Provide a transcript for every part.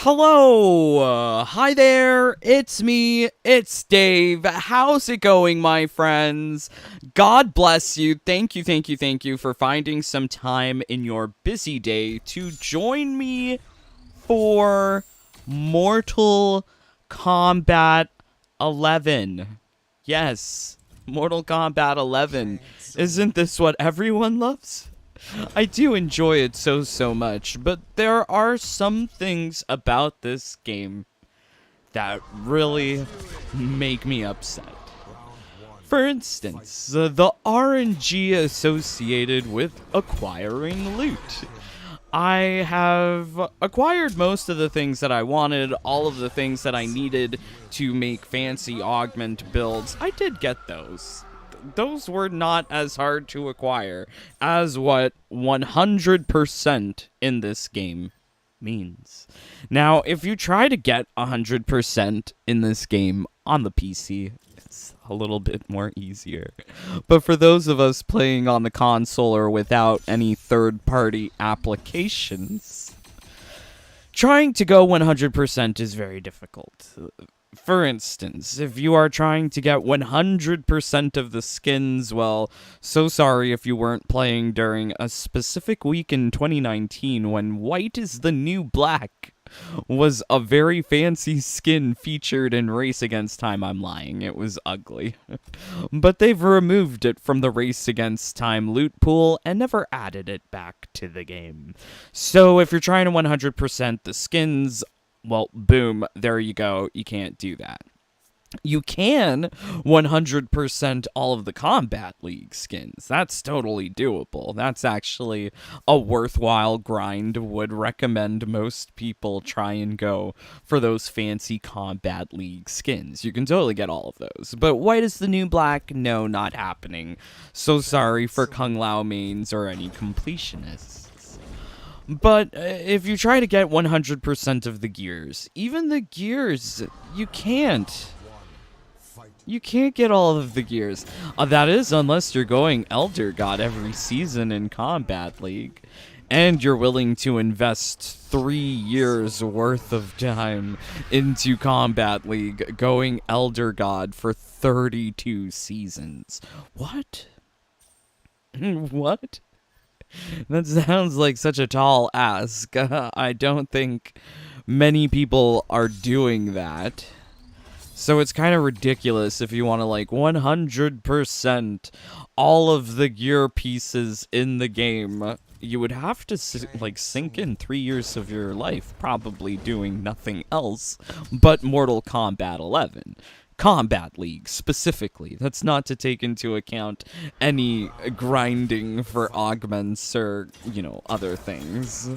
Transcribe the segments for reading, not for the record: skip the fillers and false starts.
Hello! Hi there! It's me, it's Dave. How's it going, my friends? God bless you. Thank you for finding some time in your busy day to join me for Mortal Kombat 11. Yes, Mortal Kombat 11. Isn't this what everyone loves? I do enjoy it so much, but there are some things about this game that really make me upset. For instance, the RNG associated with acquiring loot. I have acquired most of the things that I wanted, all of the things that I needed to make fancy augment builds. I did get those. Those were not as hard to acquire as what 100% in this game means. Now, if you try to get 100% in this game on the PC, it's a little bit more easier. But for those of us playing on the console or without any third-party applications, trying to go 100% is very difficult. For instance, if you are trying to get 100% of the skins, well, so sorry if you weren't playing during a specific week in 2019 when white is the new black was a very fancy skin featured in Race Against Time. I'm lying, it was ugly. But they've removed it from the Race Against Time loot pool and never added it back to the game. So if you're trying to 100% the skins, well, boom, there you go. You can't do that. You can 100% all of the Combat League skins. That's totally doable. That's actually a worthwhile grind. Would recommend most people try and go for those fancy Combat League skins. You can totally get all of those. But white is the new black? No, not happening. So sorry for Kung Lao mains or any completionists. But if you try to get 100% of the gears, even the gears, you can't. You can't get all of the gears. That is, unless you're going Elder God every season in Combat League. And you're willing to invest 3 years worth of time into Combat League, going Elder God for 32 seasons. What? What? That sounds like such a tall ask. I don't think many people are doing that. So it's kind of ridiculous if you want to, like, 100% all of the gear pieces in the game. You would have to, like, sink in 3 years of your life probably doing nothing else but Mortal Kombat 11. Combat League, specifically. That's not to take into account any grinding for augments or, you know, other things.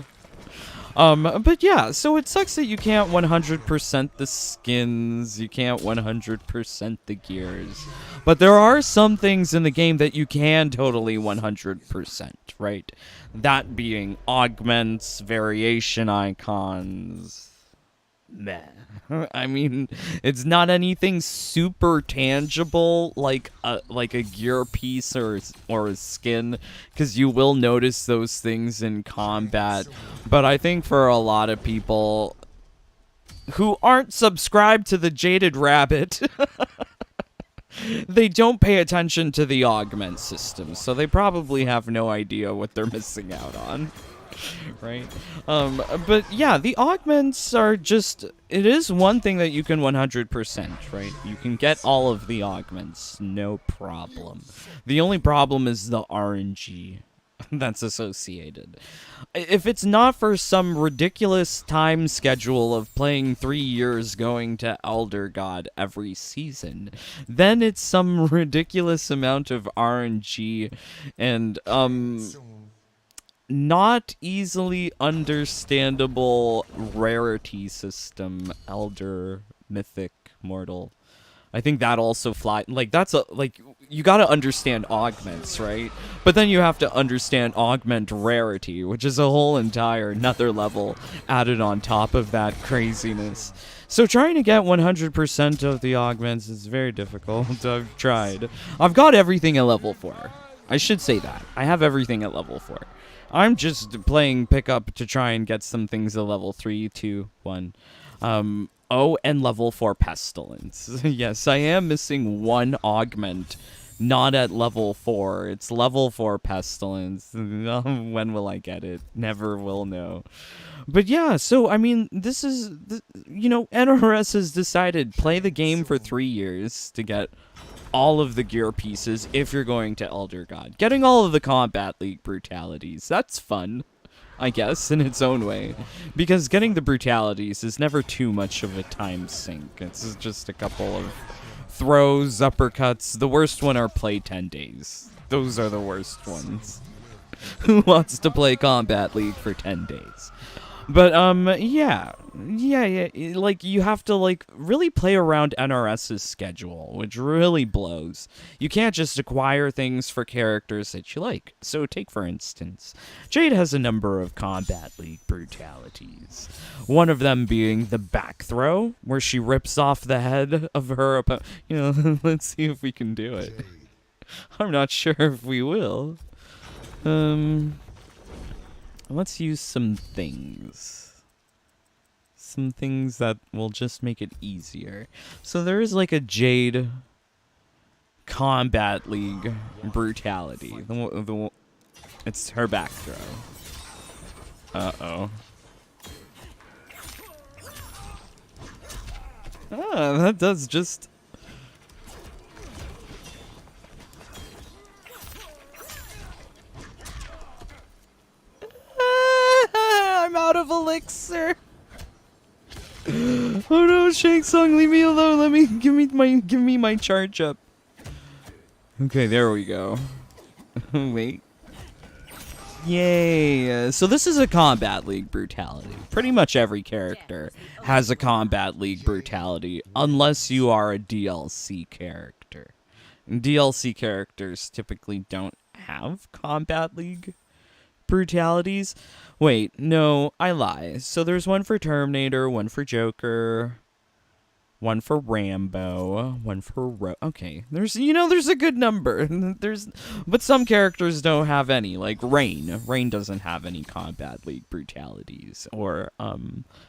But yeah, so it sucks that you can't 100% the skins, you can't 100% the gears. But there are some things in the game that you can totally 100%, right? That being augments, variation icons. Meh. I mean, it's not anything super tangible like a gear piece or a skin, because you will notice those things in combat. But I think for a lot of people who aren't subscribed to the Jaded Rabbit, they don't pay attention to the augment system, so they probably have no idea what they're missing out on. Right? But yeah, the augments are just, it is one thing that you can 100%, right? You can get all of the augments, no problem. The only problem is the RNG that's associated. If it's not for some ridiculous time schedule of playing 3 years going to Elder God every season, then it's some ridiculous amount of RNG and, not easily understandable rarity system, Elder, Mythic, Mortal. I think that also you gotta understand augments, right? But then you have to understand augment rarity, which is a whole entire another level added on top of that craziness. So trying to get 100% of the augments is very difficult. I've tried. I've got everything at level 4. I should say that. I have everything at level 4. I'm just playing pickup to try and get some things at level 3, 2, 1. Oh, and level 4 pestilence. Yes, I am missing one augment. Not at level 4. It's level 4 pestilence. When will I get it? Never will know. But yeah, so I mean, this is, NRS has decided play the game for 3 years to get all of the gear pieces if you're going to Elder God. Getting all of the Combat League brutalities, that's fun, I guess, in its own way. Because getting the brutalities is never too much of a time sink. It's just a couple of throws, uppercuts. The worst one are play 10 days. Those are the worst ones. Who wants to play Combat League for 10 days? But, yeah, like, you have to, like, really play around NRS's schedule, which really blows. You can't just acquire things for characters that you like. So, take, for instance, Jade has a number of Combat League brutalities. One of them being the back throw, where she rips off the head of her opponent. Let's see if we can do it. I'm not sure if we will. Let's use some things. Some things that will just make it easier. So there is like a Jade Combat League brutality. It's her back throw. Uh-oh. That does just... I'm out of elixir. Oh no, Shang Tsung, leave me alone. Give me my charge up. Okay, there we go. Wait. Yay. So this is a Combat League brutality. Pretty much every character has a Combat League brutality, unless you are a DLC character. And DLC characters typically don't have Combat League brutalities. Wait, no, I lie. So there's one for Terminator, one for Joker, one for Rambo, one for okay. There's a good number. But some characters don't have any, like Rain. Rain doesn't have any Combat League brutalities, or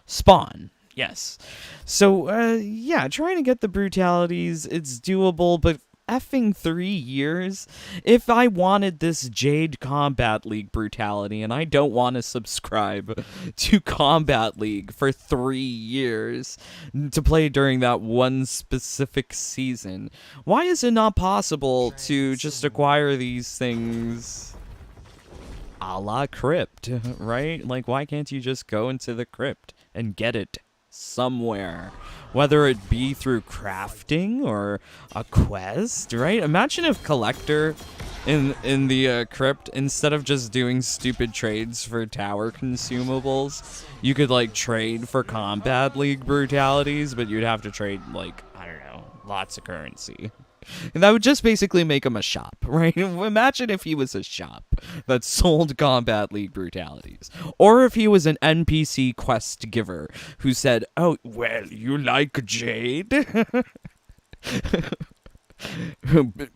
Spawn. Yes. So yeah, trying to get the brutalities, it's doable, but effing 3 years. If I wanted this Jade Combat League brutality and I don't want to subscribe to Combat League for 3 years to play during that one specific season, why is it not possible to just acquire these things a la Crypt, right? Like, why can't you just go into the Crypt and get it somewhere? Whether it be through crafting or a quest, right? Imagine if Collector in the Crypt, instead of just doing stupid trades for tower consumables, you could, like, trade for Combat League brutalities, but you'd have to trade, like, I don't know, lots of currency. And that would just basically make him a shop, right? Imagine if he was a shop that sold Combat League brutalities. Or if he was an NPC quest giver who said, oh, well, you like Jade?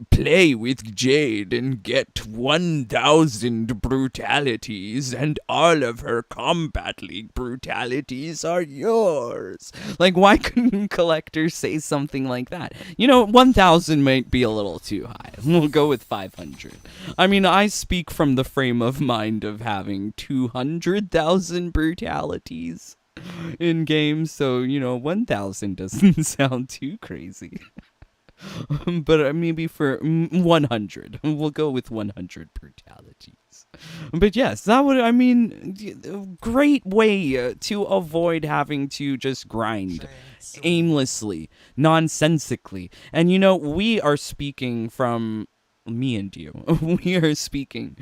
Play with Jade and get 1,000 brutalities, and all of her Combat League brutalities are yours. Like, why couldn't Collector say something like that? 1,000 might be a little too high. We'll go with 500. I mean, I speak from the frame of mind of having 200,000 brutalities in games, so, 1,000 doesn't sound too crazy. But maybe for 100. We'll go with 100 brutalities. But yes, that would, great way to avoid having to just grind aimlessly, nonsensically. And we are speaking from, me and you, we are speaking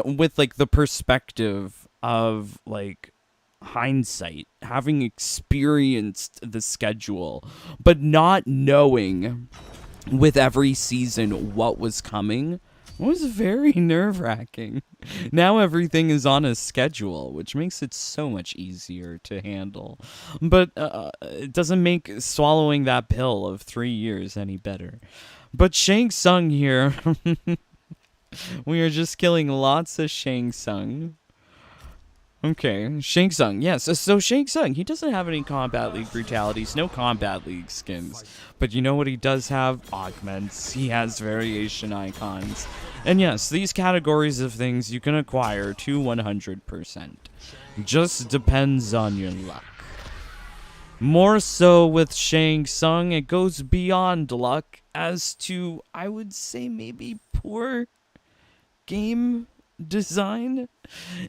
with, like, the perspective of, like, hindsight, having experienced the schedule, but not knowing with every season what was coming. It was very nerve-wracking. Now everything is on a schedule, which makes it so much easier to handle. But it doesn't make swallowing that pill of 3 years any better. But Shang Tsung here, we are just killing lots of Shang Tsung. Okay, Shang Tsung. Yes, so Shang Tsung, he doesn't have any Combat League brutalities, no Combat League skins. But you know what he does have? Augments. He has variation icons. And yes, these categories of things you can acquire to 100%. Just depends on your luck. More so with Shang Tsung, it goes beyond luck as to, I would say, maybe poor game design,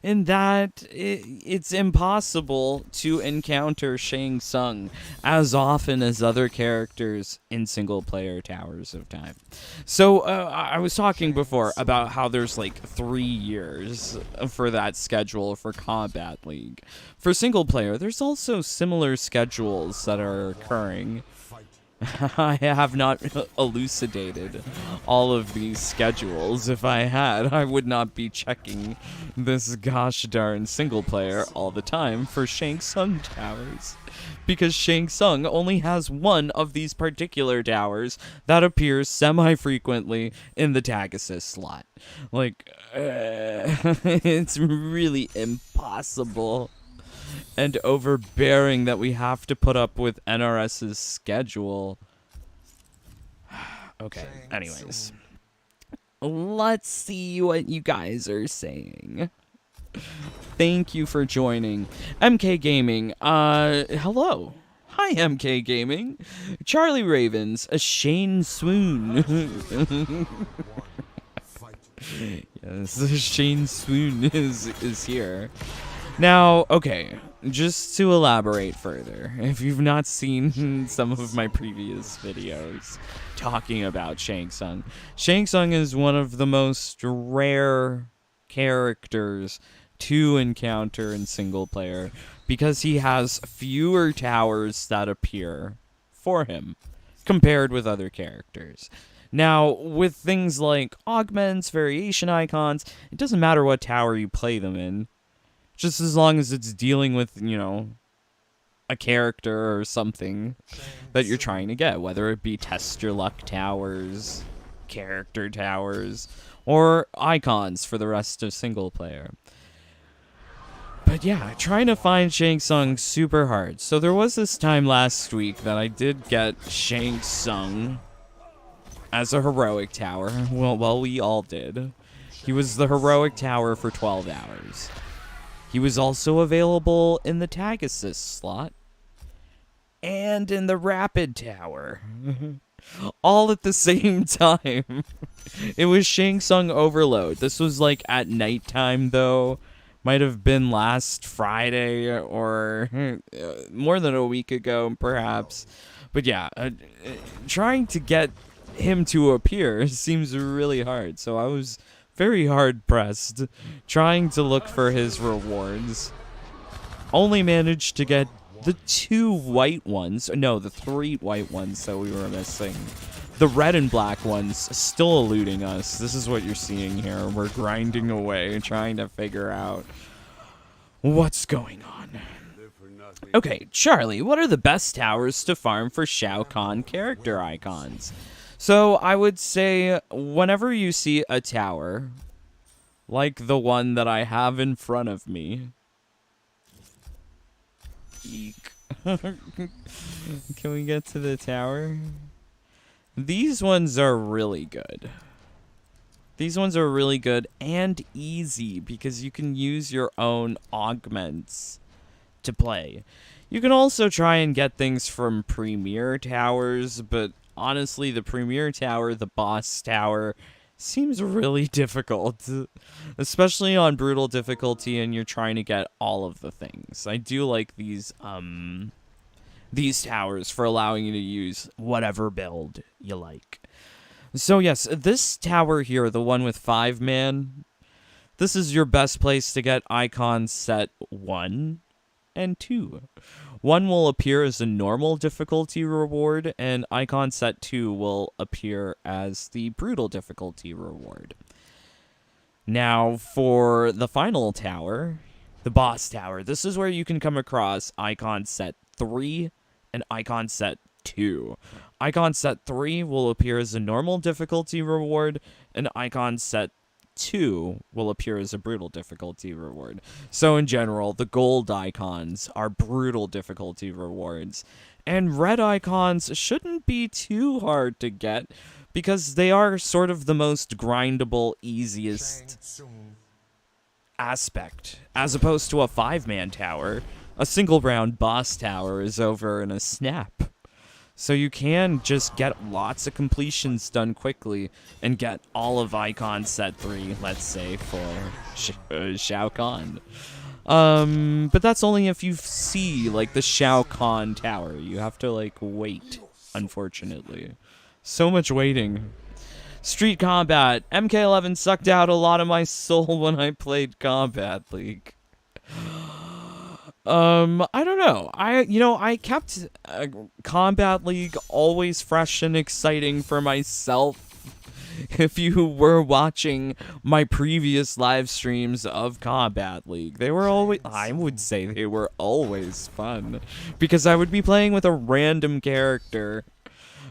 in that it's impossible to encounter Shang Tsung as often as other characters in single player Towers of Time. So I was talking before about how there's like 3 years for that schedule for Combat League. For single player, there's also similar schedules that are occurring. I have not elucidated all of these schedules. If I had, I would not be checking this gosh darn single player all the time for Shang Tsung towers. Because Shang Tsung only has one of these particular towers that appears semi-frequently in the tag assist slot. Like, it's really impossible and overbearing that we have to put up with NRS's schedule. Okay, anyways. Let's see what you guys are saying. Thank you for joining. MK Gaming, hello. Hi, MK Gaming. Charlie Ravens, a Shane Swoon. Yes, Shane Swoon is here. Now, okay, just to elaborate further, if you've not seen some of my previous videos talking about Shang Tsung, Shang Tsung is one of the most rare characters to encounter in single player because he has fewer towers that appear for him compared with other characters. Now, with things like augments, variation icons, it doesn't matter what tower you play them in. Just as long as it's dealing with, you know, a character or something that you're trying to get, whether it be test your luck towers, character towers, or icons for the rest of single player. But yeah, trying to find Shang Tsung super hard. So there was this time last week that I did get Shang Tsung as a heroic tower. Well, we all did. He was the heroic tower for 12 hours. He was also available in the tag assist slot and in the rapid tower. All at the same time. It was Shang Tsung Overload. This was like at nighttime though. Might have been last Friday or more than a week ago perhaps. But yeah, trying to get him to appear seems really hard. So I was very hard pressed trying to look for his rewards. Only managed to get the 2 white ones. No, the 3 white ones that we were missing. The red and black ones still eluding us. This is what you're seeing here. We're grinding away, trying to figure out what's going on. Okay, Charlie, what are the best towers to farm for Shao Kahn character icons? So I would say whenever you see a tower, like the one that I have in front of me. Eek. Can we get to the tower? These ones are really good. These ones are really good and easy because you can use your own augments to play. You can also try and get things from premier towers, but honestly, the premier tower, the boss tower, seems really difficult, especially on brutal difficulty and you're trying to get all of the things. I do like these towers for allowing you to use whatever build you like. So yes, this tower here, the one with 5-man, this is your best place to get icon set 1 and 2. 1 will appear as a normal difficulty reward, and icon set 2 will appear as the brutal difficulty reward. Now, for the final tower, the boss tower, this is where you can come across icon set 3 and icon set 2. Icon set 3 will appear as a normal difficulty reward, and icon set 2 will appear as a brutal difficulty reward. So in general, the gold icons are brutal difficulty rewards, and red icons shouldn't be too hard to get because they are sort of the most grindable, easiest aspect, as opposed to a 5-man tower. A single round boss tower is over in a snap. So you can just get lots of completions done quickly and get all of Icon Set 3, let's say, for Shao Kahn. But that's only if you see, like, the Shao Kahn tower. You have to, like, wait, unfortunately. So much waiting. Street Combat. MK11 sucked out a lot of my soul when I played Combat League. I don't know. I kept Combat League always fresh and exciting for myself. If you were watching my previous live streams of Combat League, they were always, I would say they were always fun, because I would be playing with a random character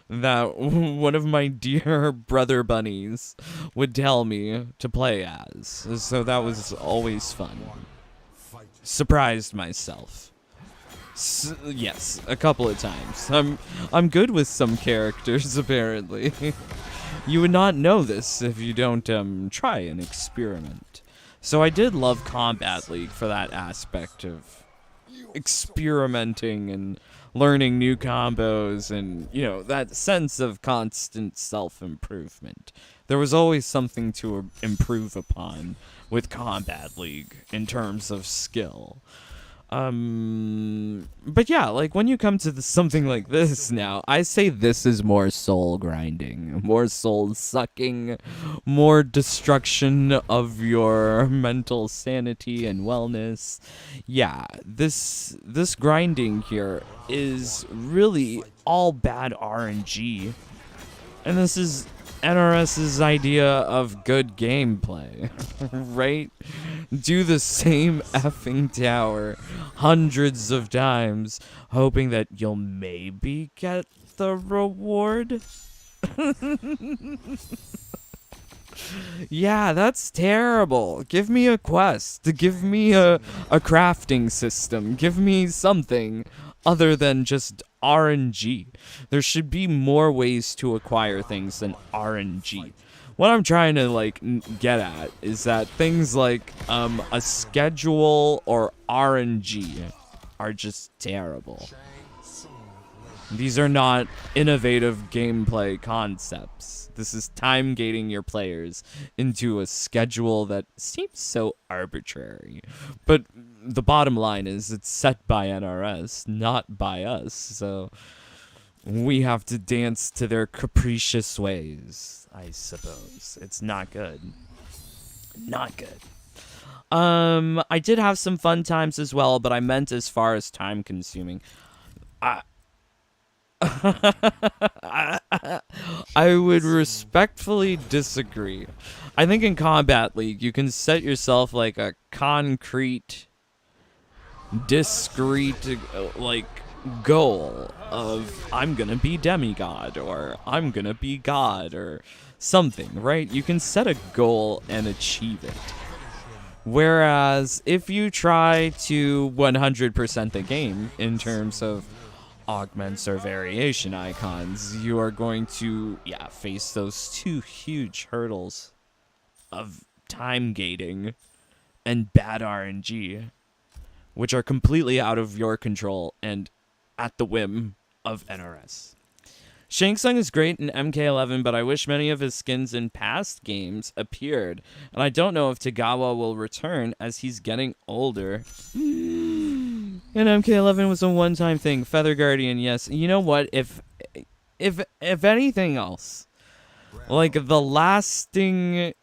that one of my dear brother bunnies would tell me to play as. So that was always fun. Surprised myself. Yes, a couple of times. I'm good with some characters, apparently. You would not know this if you don't try and experiment. So I did love Combat League for that aspect of experimenting and learning new combos and, that sense of constant self-improvement. There was always something to improve upon with Combat League in terms of skill. But yeah, like when you come to something like this now, I say this is more soul grinding, more soul sucking, more destruction of your mental sanity and wellness. Yeah, this grinding here is really all bad RNG. And this is NRS's idea of good gameplay, right? Do the same effing tower hundreds of times, hoping that you'll maybe get the reward. Yeah, that's terrible. Give me a quest. Give me a crafting system. Give me something other than just RNG. There should be more ways to acquire things than RNG. What I'm trying to get at is that things like a schedule or RNG are just terrible. These are not innovative gameplay concepts. This is time gating your players into a schedule that seems so arbitrary. But the bottom line is it's set by NRS, not by us. So we have to dance to their capricious ways, I suppose. It's not good. Not good. I did have some fun times as well, but I meant as far as time consuming. I would respectfully disagree. I think in Combat League, you can set yourself like a concrete, discrete, goal of I'm gonna be demigod or I'm gonna be god or something, right? You can set a goal and achieve it. Whereas if you try to 100% the game in terms of augments or variation icons, you are going to face those two huge hurdles of time gating and bad RNG, which are completely out of your control and at the whim of NRS. Shang Tsung is great in MK11, but I wish many of his skins in past games appeared, and I don't know if Tagawa will return as he's getting older. And MK11 was a one-time thing. Feather Guardian, yes. You know what? If anything else, like the lasting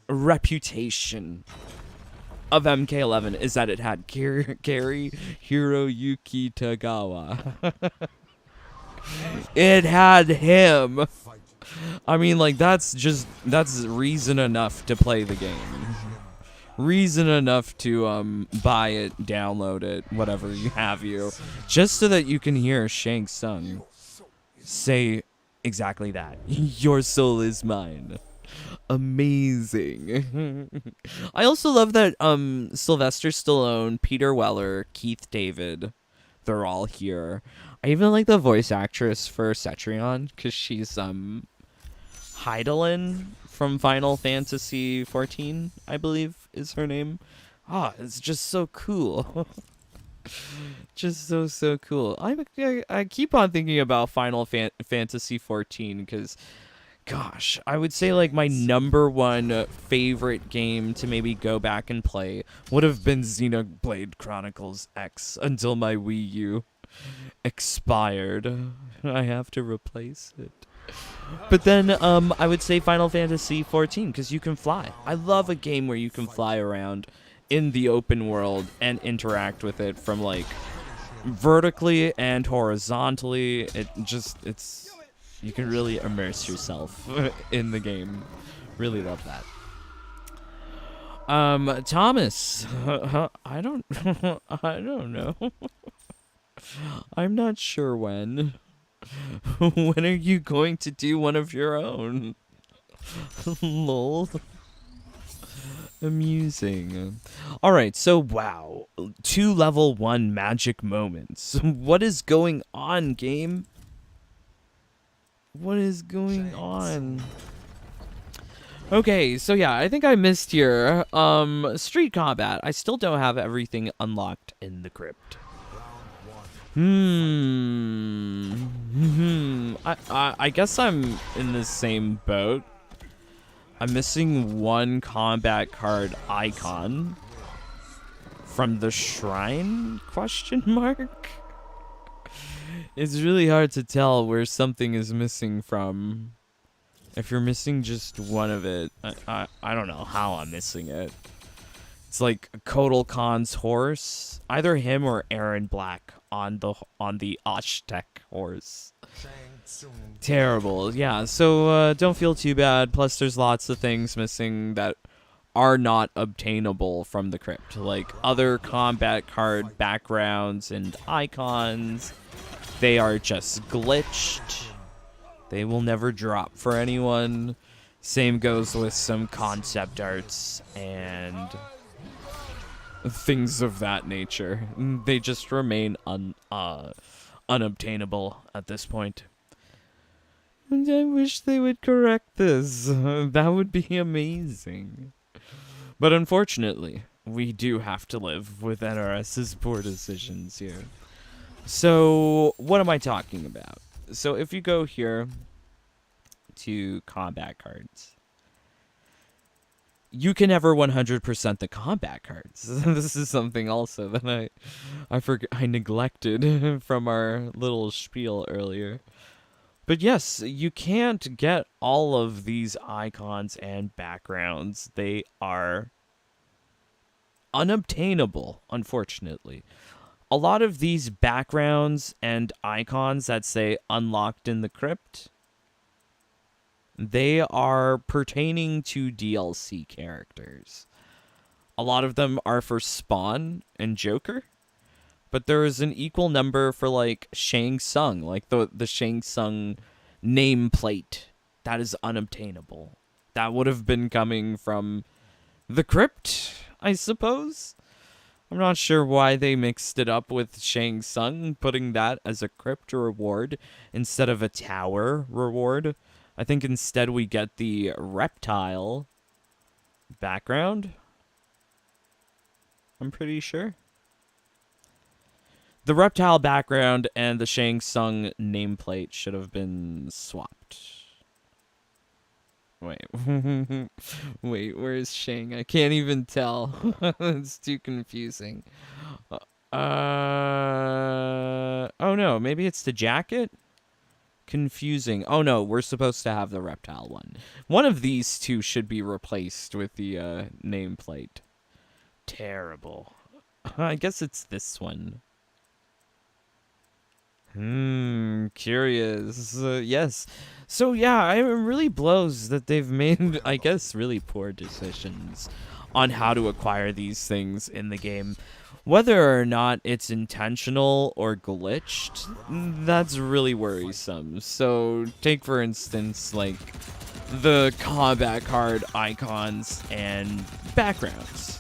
reputation of MK11 is that it had Gary Hiroyuki Tagawa. It had him. I mean, that's reason enough to play the game. Reason enough to buy it, download it, whatever you have just so that you can hear Shang Tsung say exactly that. Your soul is mine. Amazing. I also love that Sylvester Stallone, Peter Weller, Keith David, they're all here. I even like the voice actress for Cetrion because she's Heidelin from Final Fantasy 14, I believe is her name. It's just so cool. Just so cool. I keep on thinking about Final Fantasy 14 because, gosh, I would say like my number one favorite game to maybe go back and play would have been Xenoblade Chronicles X until my Wii U expired. I have to replace it. But then I would say Final Fantasy 14 because you can fly. I love a game where you can fly around in the open world and interact with it from like vertically and horizontally. It's you can really immerse yourself in the game. Really love that. Thomas, I don't I don't know. I'm not sure when. When are you going to do one of your own? Lol. Amusing. Alright, so wow. 2 level 1 magic moments. What is going on, game? What is going on? Okay, so yeah, I think I missed here. Street combat. I still don't have everything unlocked in the crypt. I guess I'm in the same boat. I'm missing one combat card icon from the shrine, question mark? It's really hard to tell where something is missing from. If you're missing just one of it, I don't know how I'm missing it. It's like Kotal Khan's horse, either him or Aaron Black on the Aztec horse. Shang Tsung. Terrible. Yeah, so don't feel too bad. Plus, there's lots of things missing that are not obtainable from the crypt, like other combat card backgrounds and icons. They are just glitched. They will never drop for anyone. Same goes with some concept arts and things of that nature. They just remain unobtainable at this point. And I wish they would correct this. That would be amazing. But unfortunately, we do have to live with NRS's poor decisions here. So, what am I talking about? So, if you go here to combat cards, you can never 100% the combat cards. This is something also that I neglected from our little spiel earlier. But yes, you can't get all of these icons and backgrounds. They are unobtainable, unfortunately. A lot of these backgrounds and icons that say unlocked in the crypt, they are pertaining to DLC characters. A lot of them are for Spawn and Joker, but there is an equal number for like Shang Tsung, like the Shang Tsung nameplate. That is unobtainable. That would have been coming from the crypt, I suppose. I'm not sure why they mixed it up with Shang Tsung, putting that as a crypt reward instead of a tower reward. I think instead we get the reptile background. I'm pretty sure. The reptile background and the Shang Tsung nameplate should have been swapped. Wait. Wait, where is Shang? I can't even tell. It's too confusing. Oh no, maybe it's the jacket? Confusing. Oh no, we're supposed to have the reptile one. One of these two should be replaced with the nameplate. Terrible. I guess it's this one. Curious. Yes. So yeah, it really blows that they've made, I guess, really poor decisions on how to acquire these things in the game. Whether or not it's intentional or glitched, that's really worrisome. So take for instance, like, the combat card icons and backgrounds.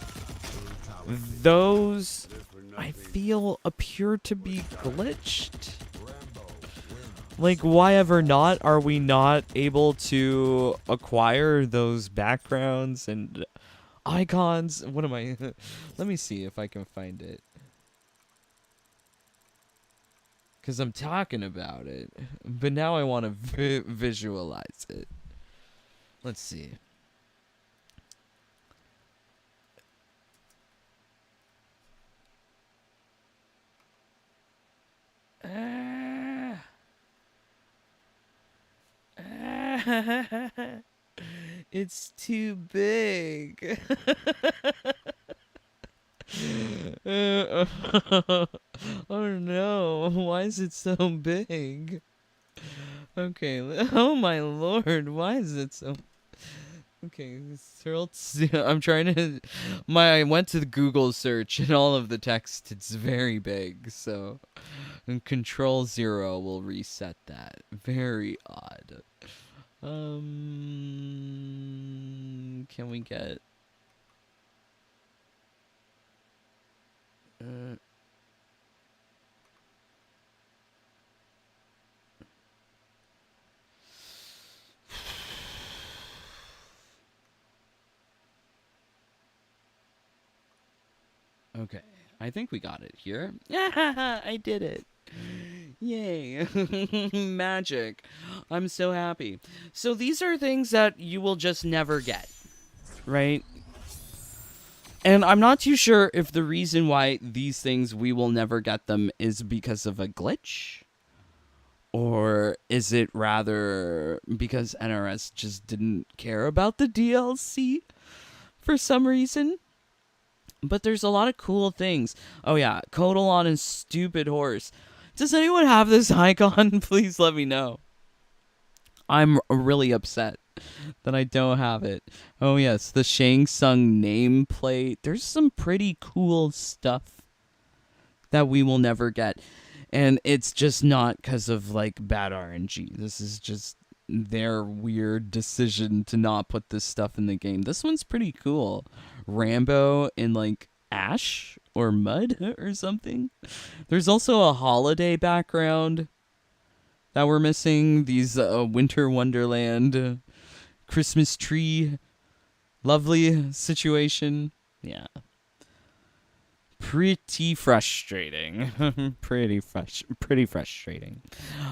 Those, I feel, appear to be glitched. Like, why ever not are we not able to acquire those backgrounds and icons? What am I? Let me see if I can find it. Because I'm talking about it, but now I want to visualize it. Let's see. It's too big. Oh no, why is it so big? Okay, oh my lord, why is it so... Okay, I'm trying to... I went to the Google search and all of the text, it's very big, so... And Control 0 will reset that. Very odd. Can we get... Okay, I think we got it here. I did it. Yay. Magic. I'm so happy. So these are things that you will just never get, right? And I'm not too sure if the reason why these things we will never get them is because of a glitch. Or is it rather because NRS just didn't care about the DLC for some reason? But there's a lot of cool things. Oh yeah, Codalon and Stupid Horse. Does anyone have this icon? Please let me know. I'm really upset that I don't have it. Oh yes, the Shang Tsung nameplate. There's some pretty cool stuff that we will never get. And it's just not because of, like, bad RNG. This is just their weird decision to not put this stuff in the game. This one's pretty cool. Rambo in, like, ash or mud or something. There's also a holiday background that we're missing. These Winter Wonderland Christmas tree lovely situation. Yeah. Pretty frustrating. pretty frustrating.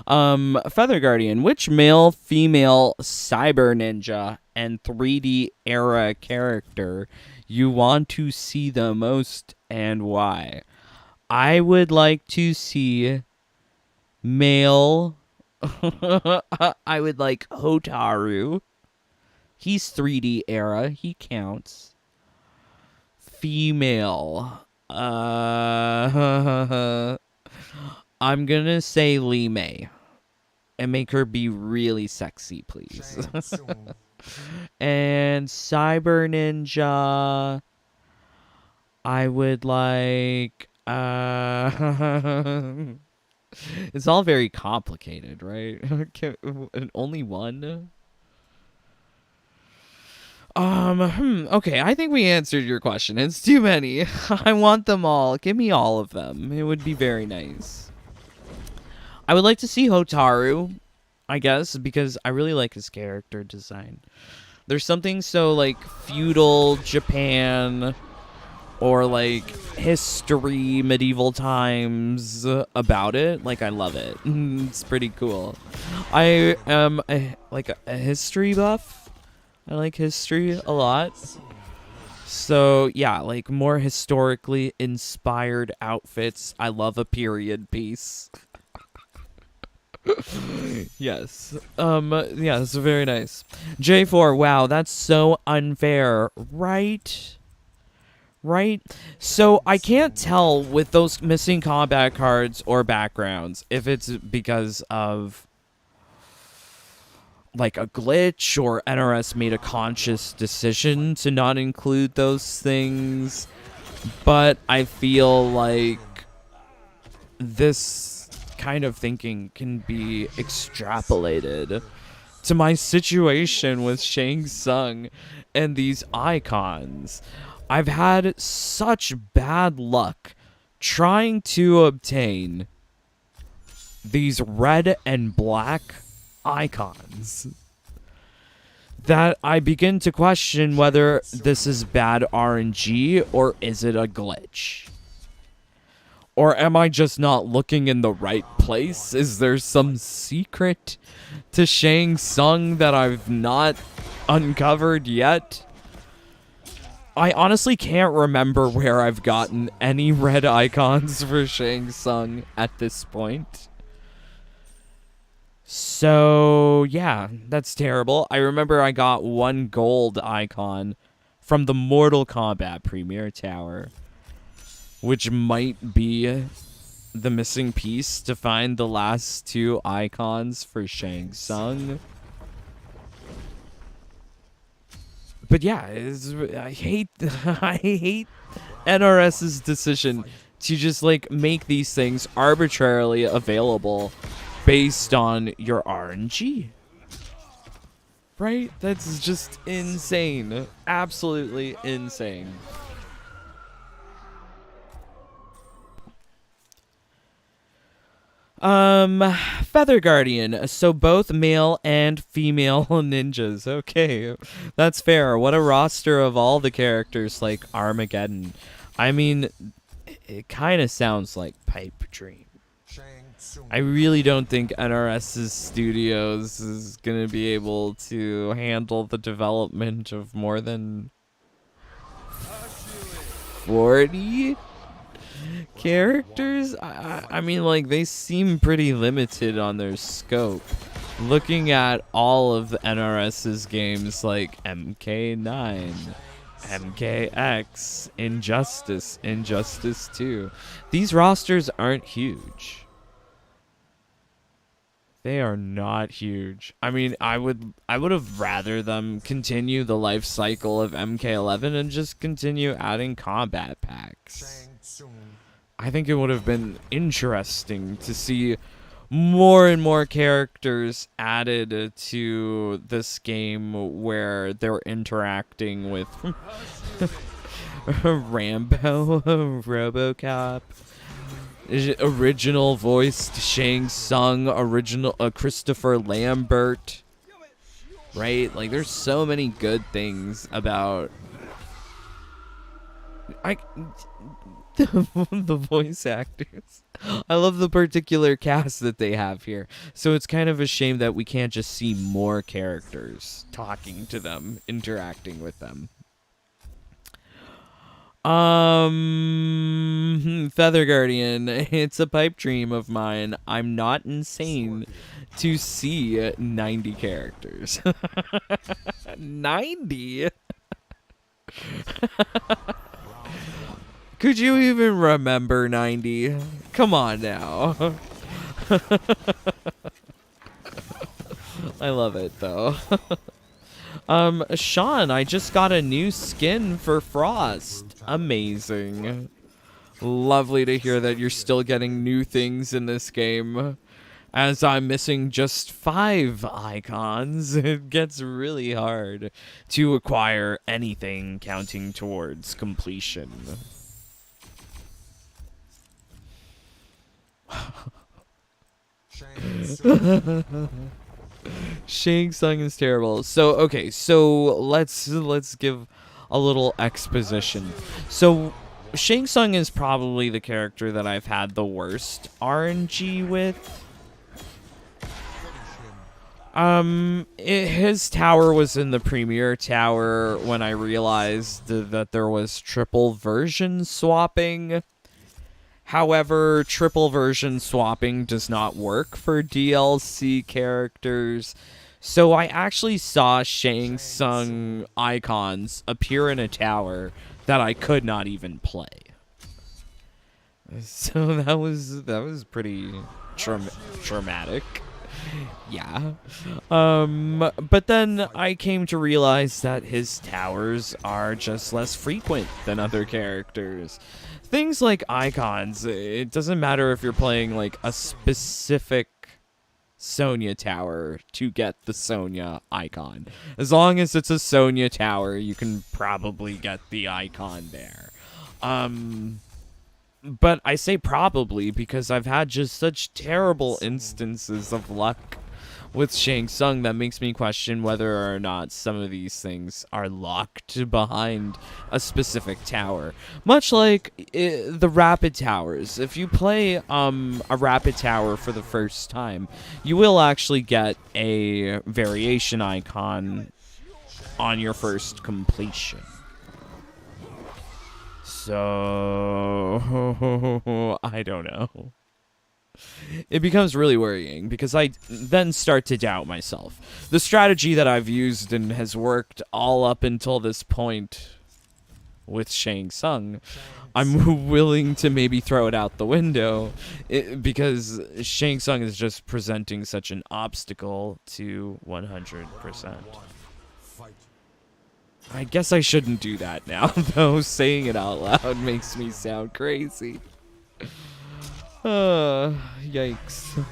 Feather Guardian, which male, female, cyber ninja, and 3D era character you want to see the most and why? I would like to see male. I would like Hotaru. He's 3D era. He counts. Female. I'm gonna say Lee May. And make her be really sexy, please. And Cyber Ninja, I would like... It's all very complicated, right? Only one? Okay, I think we answered your question. It's too many. I want them all. Give me all of them. It would be very nice. I would like to see Hotaru, I guess, because I really like his character design. There's something so, like, feudal Japan or, like, history, medieval times about it. Like, I love it. It's pretty cool. I am, like, a history buff. I like history a lot. So, yeah, like, more historically inspired outfits. I love a period piece. Yes. Yeah, it's very nice. J4, wow, that's so unfair. Right? Right? So, I can't tell with those missing combat cards or backgrounds if it's because of... like a glitch or NRS made a conscious decision to not include those things, but I feel like this kind of thinking can be extrapolated to my situation with Shang Tsung and these icons. I've had such bad luck trying to obtain these red and black icons that I begin to question whether this is bad RNG or is it a glitch? Or am I just not looking in the right place? Is there some secret to Shang Tsung that I've not uncovered yet? I honestly can't remember where I've gotten any red icons for Shang Tsung at this point. So, yeah, that's terrible. I remember I got one gold icon from the Mortal Kombat Premier Tower, which might be the missing piece to find the last two icons for Shang Tsung. But yeah, I hate NRS's decision to just like make these things arbitrarily available based on your RNG. Right? That's just insane. Absolutely insane. Feather Guardian. So both male and female ninjas. Okay, that's fair. What a roster of all the characters like Armageddon. I mean, it kind of sounds like Pipe Dream. I really don't think NRS's studios is going to be able to handle the development of more than 40 characters. I mean, like, they seem pretty limited on their scope. Looking at all of the NRS's games like MK9, MKX, Injustice, Injustice 2, these rosters aren't huge. They are not huge. I mean, I would have rather them continue the life cycle of MK11 and just continue adding combat packs. I think it would have been interesting to see more and more characters added to this game where they're interacting with Rambo, RoboCop, original voiced Shang Tsung, original Christopher Lambert, right? Like, there's so many good things about the voice actors. I love the particular cast that they have here. So it's kind of a shame that we can't just see more characters talking to them, interacting with them. Feather Guardian, it's a pipe dream of mine. I'm not insane to see 90 characters. 90? Could you even remember 90? Come on now. I love it though. Sean, I just got a new skin for Frost. Amazing. Lovely to hear that you're still getting new things in this game. As I'm missing just 5 icons, it gets really hard to acquire anything counting towards completion. Shang Tsung is terrible. So okay, so let's give a little exposition. So Shang Tsung is probably the character that I've had the worst RNG with. His tower was in the Premier Tower when I realized that there was triple version swapping. However, triple version swapping does not work for DLC characters, so I actually saw Shang Tsung icons appear in a tower that I could not even play. So that was pretty traumatic. Yeah. But then I came to realize that his towers are just less frequent than other characters. Things like icons, it doesn't matter if you're playing like a specific Sonya Tower to get the Sonya icon. As long as it's a Sonya Tower, you can probably get the icon there. But I say probably because I've had just such terrible instances of luck with Shang Tsung that makes me question whether or not some of these things are locked behind a specific tower. Much like the rapid towers. If you play a rapid tower for the first time, you will actually get a variation icon on your first completion. So, I don't know. It becomes really worrying because I then start to doubt myself. The strategy that I've used and has worked all up until this point with Shang Tsung, I'm willing to maybe throw it out the window because Shang Tsung is just presenting such an obstacle to 100%. I guess I shouldn't do that now, though. Saying it out loud makes me sound crazy. Yikes.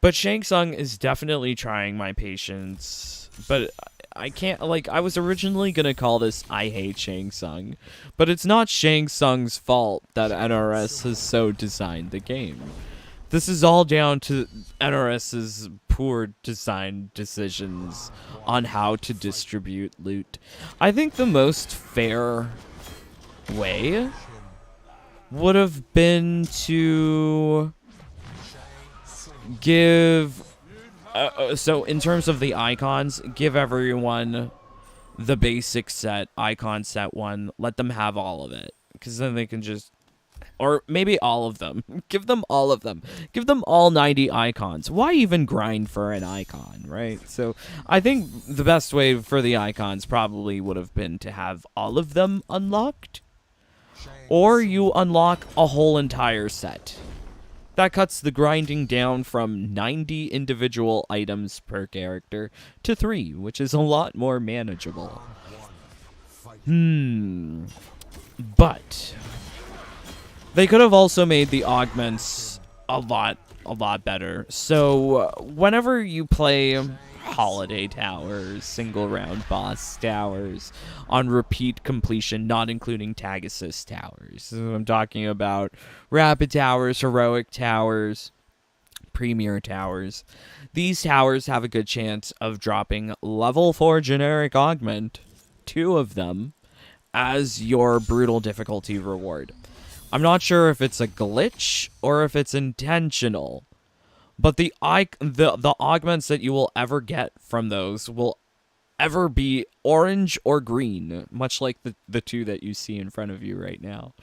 But Shang Tsung is definitely trying my patience. But I can't, like, I was originally gonna call this I Hate Shang Tsung. But it's not Shang Tsung's fault that NRS has so designed the game. This is all down to NRS's poor design decisions on how to distribute loot. I think the most fair way would have been to give so in terms of the icons, give everyone the basic set, icon set 1, let them have all of it, because then they can just, or maybe all of them, give them all of them, give them all 90 icons. Why even grind for an icon, right? So I think the best way for the icons probably would have been to have all of them unlocked. Or you unlock a whole entire set. That cuts the grinding down from 90 individual items per character to 3, which is a lot more manageable. But they could have also made the augments a lot better. So whenever you play holiday towers, single round boss towers on repeat completion, not including tag assist towers. So I'm talking about rapid towers, heroic towers, premier towers. These towers have a good chance of dropping level 4 generic augment, 2 of them, as your brutal difficulty reward. I'm not sure if it's a glitch or if it's intentional. But the augments that you will ever get from those will ever be orange or green, much like the 2 that you see in front of you right now.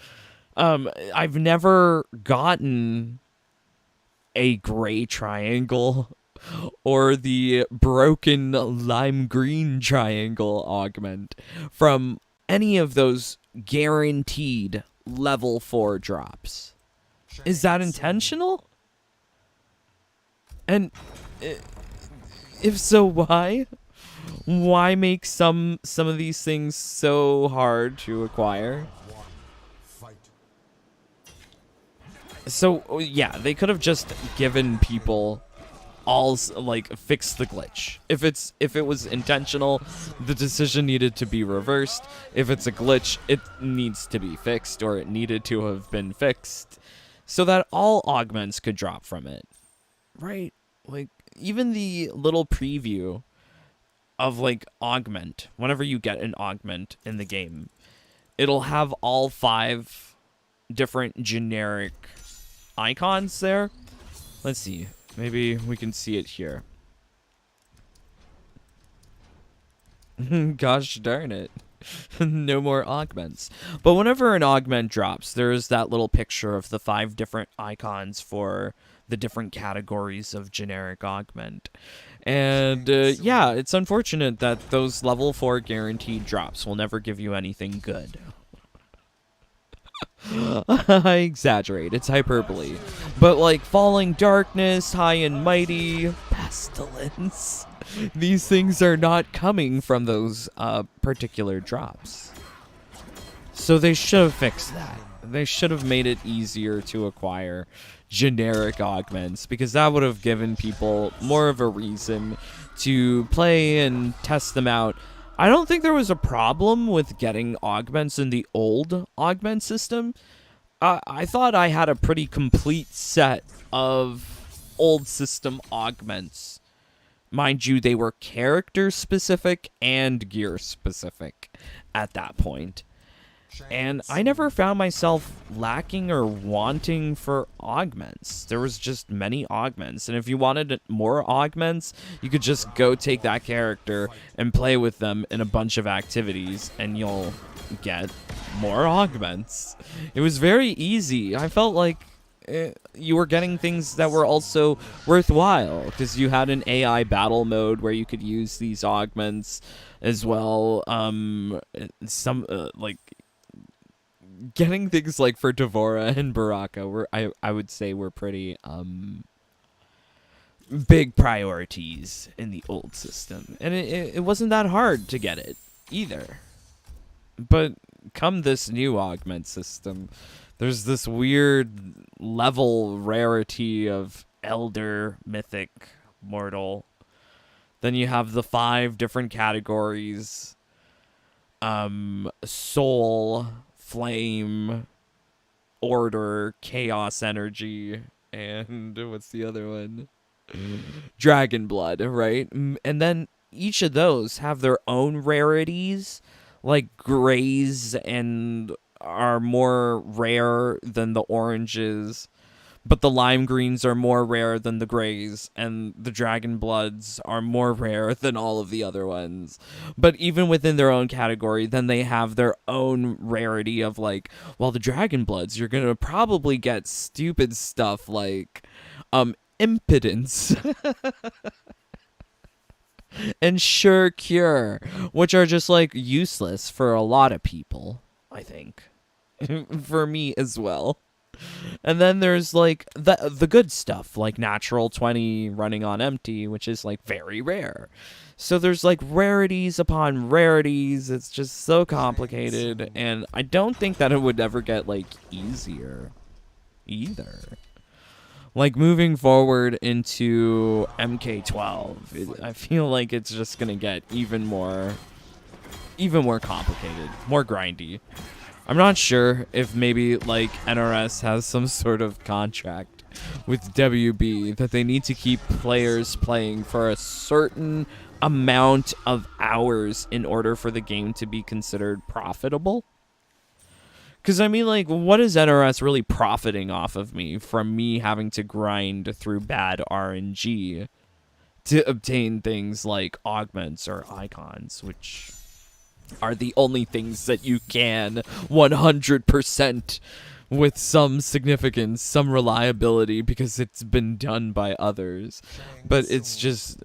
I've never gotten a gray triangle or the broken lime green triangle augment from any of those guaranteed level 4 drops. Is that intentional? And if so, why? Why make some of these things so hard to acquire? So yeah, they could have just given people all, like, fix the glitch. If it was intentional, the decision needed to be reversed. If it's a glitch, it needs to be fixed, or it needed to have been fixed, so that all augments could drop from it. Right? Like, even the little preview of, like, augment, whenever you get an augment in the game, it'll have all 5 different generic icons there. Let's see. Maybe we can see it here. Gosh darn it. No more augments. But whenever an augment drops, there's that little picture of the 5 different icons for the different categories of generic augment. And yeah, it's unfortunate that those level 4 guaranteed drops will never give you anything good. I exaggerate, it's hyperbole. But like Falling Darkness, High and Mighty, Pestilence, these things are not coming from those particular drops. So they should have fixed that. They should have made it easier to acquire generic augments, because that would have given people more of a reason to play and test them out. I don't think there was a problem with getting augments in the old augment system. I thought I had a pretty complete set of old system augments. Mind you, they were character specific and gear specific at that point. And I never found myself lacking or wanting for augments. There was just many augments. And if you wanted more augments, you could just go take that character and play with them in a bunch of activities, and you'll get more augments. It was very easy. I felt like you were getting things that were also worthwhile, because you had an AI battle mode where you could use these augments as well. Like getting things like for Devora and Baraka were, I would say, were pretty big priorities in the old system, and it wasn't that hard to get it either. But come this new augment system, there's this weird level rarity of Elder, Mythic, Mortal. Then you have the 5 different categories. Soul, Flame, Order, Chaos Energy, and what's the other one? Dragon Blood, right? And then each of those have their own rarities, like grays and are more rare than the oranges, but the lime greens are more rare than the grays, and the dragon bloods are more rare than all of the other ones. But even within their own category, then they have their own rarity of like, well, the dragon bloods, you're gonna probably get stupid stuff like impotence and sure cure, which are just like useless for a lot of people, I think. For me as well. And then there's like the good stuff, like natural 20 running on empty, which is like very rare. So there's like rarities upon rarities. It's just so complicated, and I don't think that it would ever get like easier either. Like moving forward into MK12, I feel like it's just gonna get even more complicated, more grindy. I'm not sure if maybe like NRS has some sort of contract with WB that they need to keep players playing for a certain amount of hours in order for the game to be considered profitable. Because, I mean, like, what is NRS really profiting off of me from me having to grind through bad RNG to obtain things like augments or icons, which are the only things that you can 100% with some significance, some reliability, because it's been done by others. But it's just...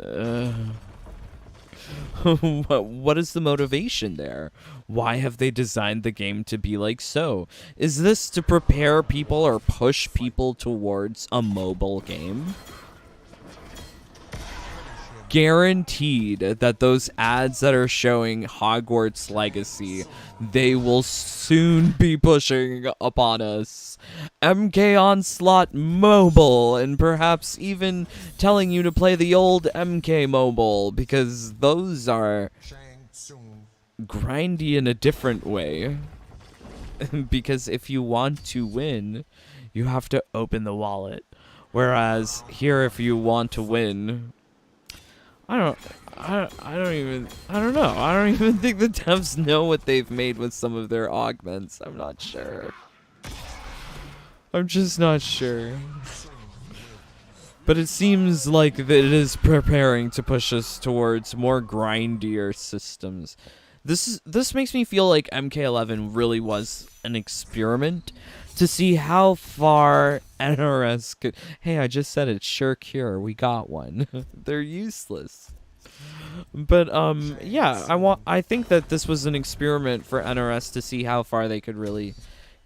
what is the motivation there? Why have they designed the game to be like so? Is this to prepare people or push people towards a mobile game? Guaranteed that those ads that are showing Hogwarts Legacy, they will soon be pushing upon us MK Onslaught Mobile, and perhaps even telling you to play the old MK Mobile, because those are Shang Tsung. grindy in a different way. Because if you want to win, you have to open the wallet. Whereas here, if you want to win, I don't know. I don't even think the devs know what they've made with some of their augments. I'm not sure. I'm just not sure. But it seems like that it is preparing to push us towards more grindier systems. This makes me feel like MK11 really was an experiment to see how far NRS could... Hey, I just said it. Sure cure. We got one. They're useless. But yeah, I think that this was an experiment for NRS to see how far they could really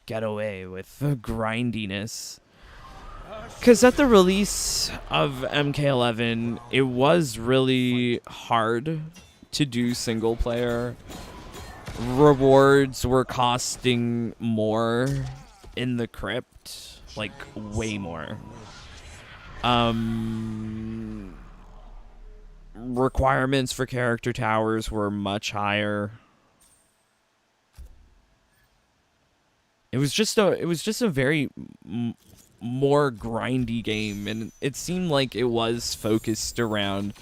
get away with the grindiness. Because at the release of MK11, it was really hard to do single player. Rewards were costing more in the crypt, like way more. Requirements for character towers were much higher. It was just a very more grindy game, and it seemed like it was focused around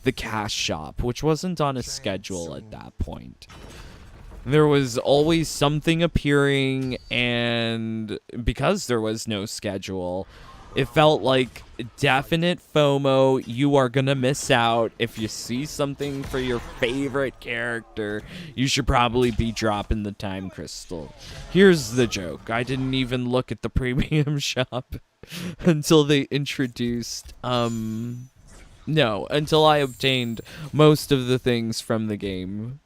the cash shop, which wasn't on a schedule at that point. There was always something appearing, and because there was no schedule, it felt like definite FOMO. You are gonna miss out. If you see something for your favorite character, you should probably be dropping the time crystal. Here's the joke. I didn't even look at the premium shop until they introduced, no, until I obtained most of the things from the game.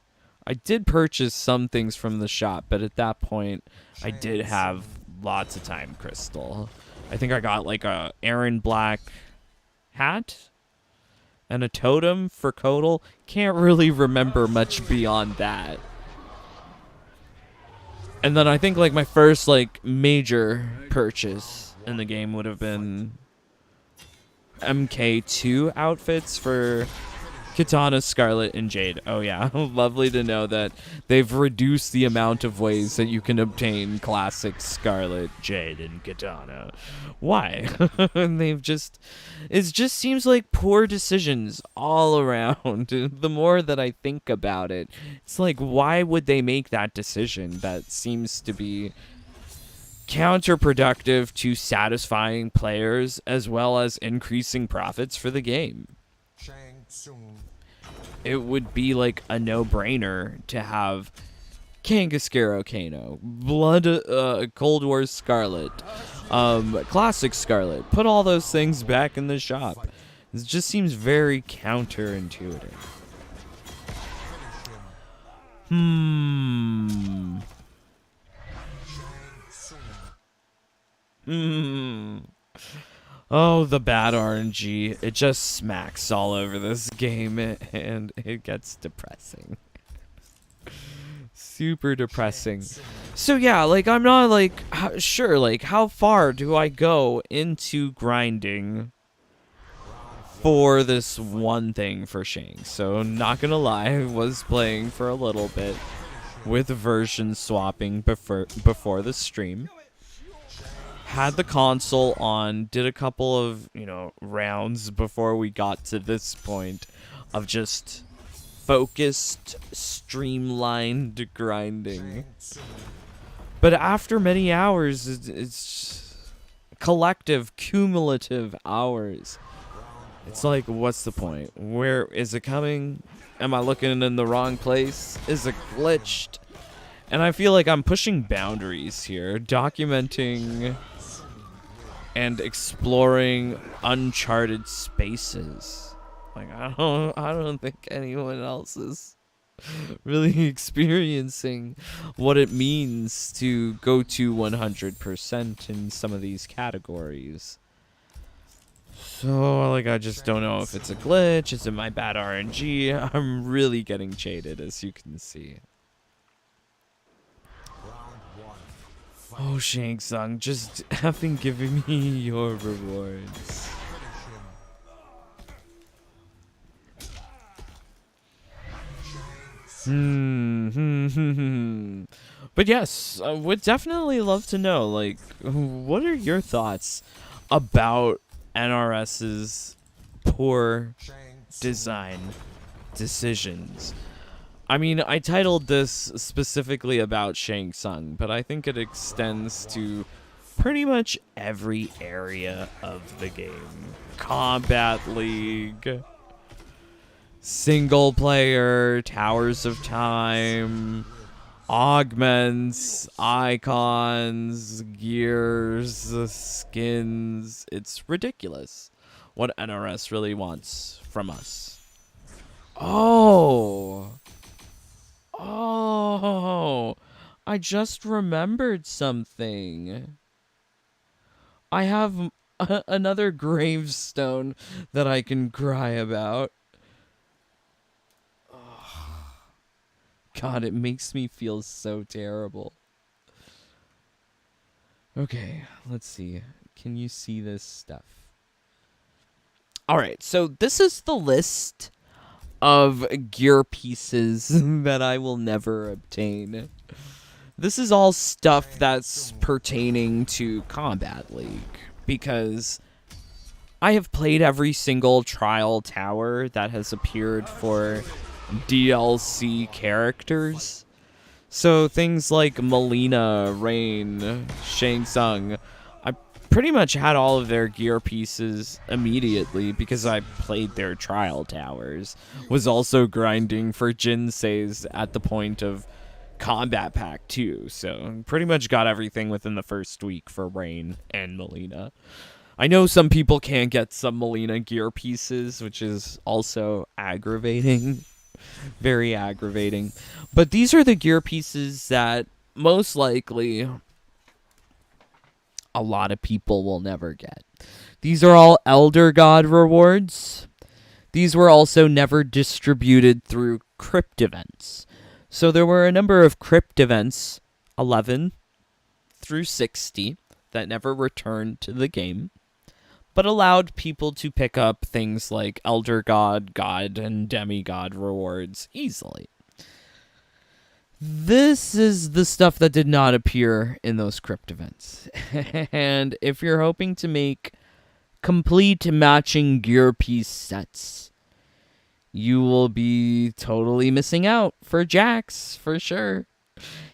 I did purchase some things from the shop, but at that point, I did have lots of time crystal. I think I got like a Aaron Black hat and a totem for Kodal. Can't really remember much beyond that. And then I think like my first like major purchase in the game would have been MK2 outfits for Kitana, Scarlet, and Jade. Oh yeah, lovely to know that they've reduced the amount of ways that you can obtain classic Scarlet, Jade, and Kitana. Why? It just seems like poor decisions all around. The more that I think about it, it's like, why would they make that decision? That seems to be counterproductive to satisfying players as well as increasing profits for the game. Shang Tsung. It would be like a no-brainer to have Kangaskero Kano, Cold War Scarlet, Classic Scarlet. Put all those things back in the shop. It just seems very counterintuitive. Oh, the bad RNG. It just smacks all over this game, and it gets depressing. Super depressing. So yeah, like, I'm not like, sure, like, how far do I go into grinding for this one thing for Shang? So, not gonna lie, I was playing for a little bit with version swapping before the stream. Had the console on, did a couple of, rounds before we got to this point of just focused, streamlined grinding. But after many hours, it's collective, cumulative hours. It's like, what's the point? Where is it coming? Am I looking in the wrong place? Is it glitched? And I feel like I'm pushing boundaries here, documenting and exploring uncharted spaces. Like, I don't think anyone else is really experiencing what it means to go to 100% in some of these categories. So, like, I just don't know if it's a glitch, is it my bad RNG? I'm really getting jaded, as you can see. Oh, Shang Tsung, just effing giving me your rewards. But yes, I would definitely love to know, like, what are your thoughts about NRS's poor design decisions? I mean, I titled this specifically about Shang Tsung, but I think it extends to pretty much every area of the game. Combat League, single player, Towers of Time, augments, icons, gears, skins. It's ridiculous what NRS really wants from us. Oh, I just remembered something. I have another gravestone that I can cry about. Oh, God, it makes me feel so terrible. Okay, let's see. Can you see this stuff? All right, so this is the list of gear pieces that I will never obtain. This is all stuff that's pertaining to Combat League, because I have played every single trial tower that has appeared for DLC characters. So things like Melina, Rain, Shang Tsung, I pretty much had all of their gear pieces immediately because I played their trial towers. Was also grinding for Jinsei's at the point of Combat Pack 2, so pretty much got everything within the first week for Rain and Melina. I know some people can't get some Melina gear pieces, which is also aggravating. Very aggravating. But these are the gear pieces that most likely a lot of people will never get. These are all Elder God rewards. These were also never distributed through crypt events. So there were a number of crypt events, 11 through 60, that never returned to the game, but allowed people to pick up things like Elder God, God, and Demigod rewards easily. This is the stuff that did not appear in those crypt events. And if you're hoping to make complete matching gear piece sets, you will be totally missing out for Jax, for sure.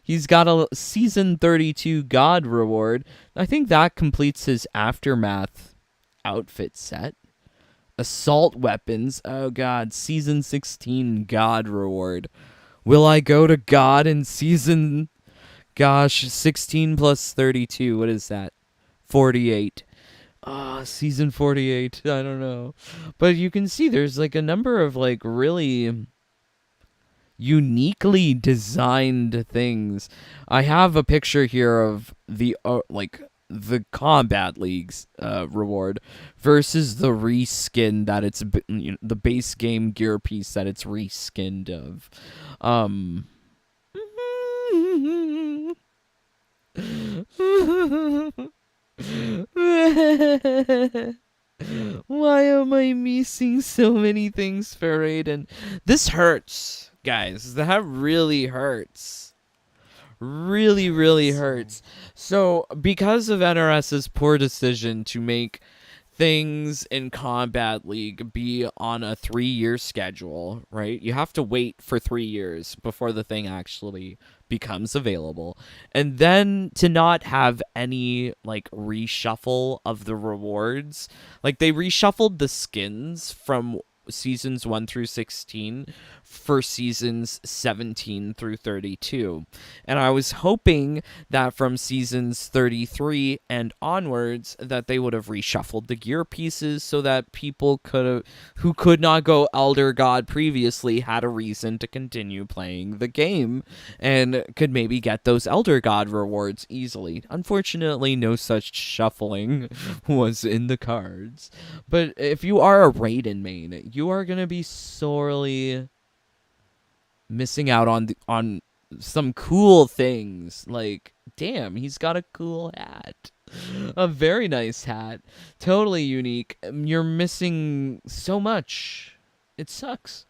He's got a Season 32 God reward. I think that completes his Aftermath outfit set. Assault weapons. Oh god, Season 16 God reward. Will I go to God in Season... Gosh, 16 plus 32. What is that? 48. Season 48. I don't know. But you can see there's like a number of like really uniquely designed things. I have a picture here of the the Combat League's reward versus the reskin that it's the base game gear piece that it's reskinned of. Why am I missing so many things for Raiden? This hurts, guys. That really hurts. Really, really hurts. So, because of NRS's poor decision to make things in Combat League be on a 3-year schedule, right? You have to wait for 3 years before the thing actually becomes available. And then to not have any, like, reshuffle of the rewards. Like, they reshuffled the skins from Seasons 1 through 16 for Seasons 17 through 32. And I was hoping that from Seasons 33 and onwards that they would have reshuffled the gear pieces so that people who could not go Elder God previously had a reason to continue playing the game and could maybe get those Elder God rewards easily. Unfortunately, no such shuffling was in the cards. But if you are a Raiden main, you are going to be sorely missing out on some cool things. Like, damn, he's got a cool hat. A very nice hat. Totally unique. You're missing so much. It sucks.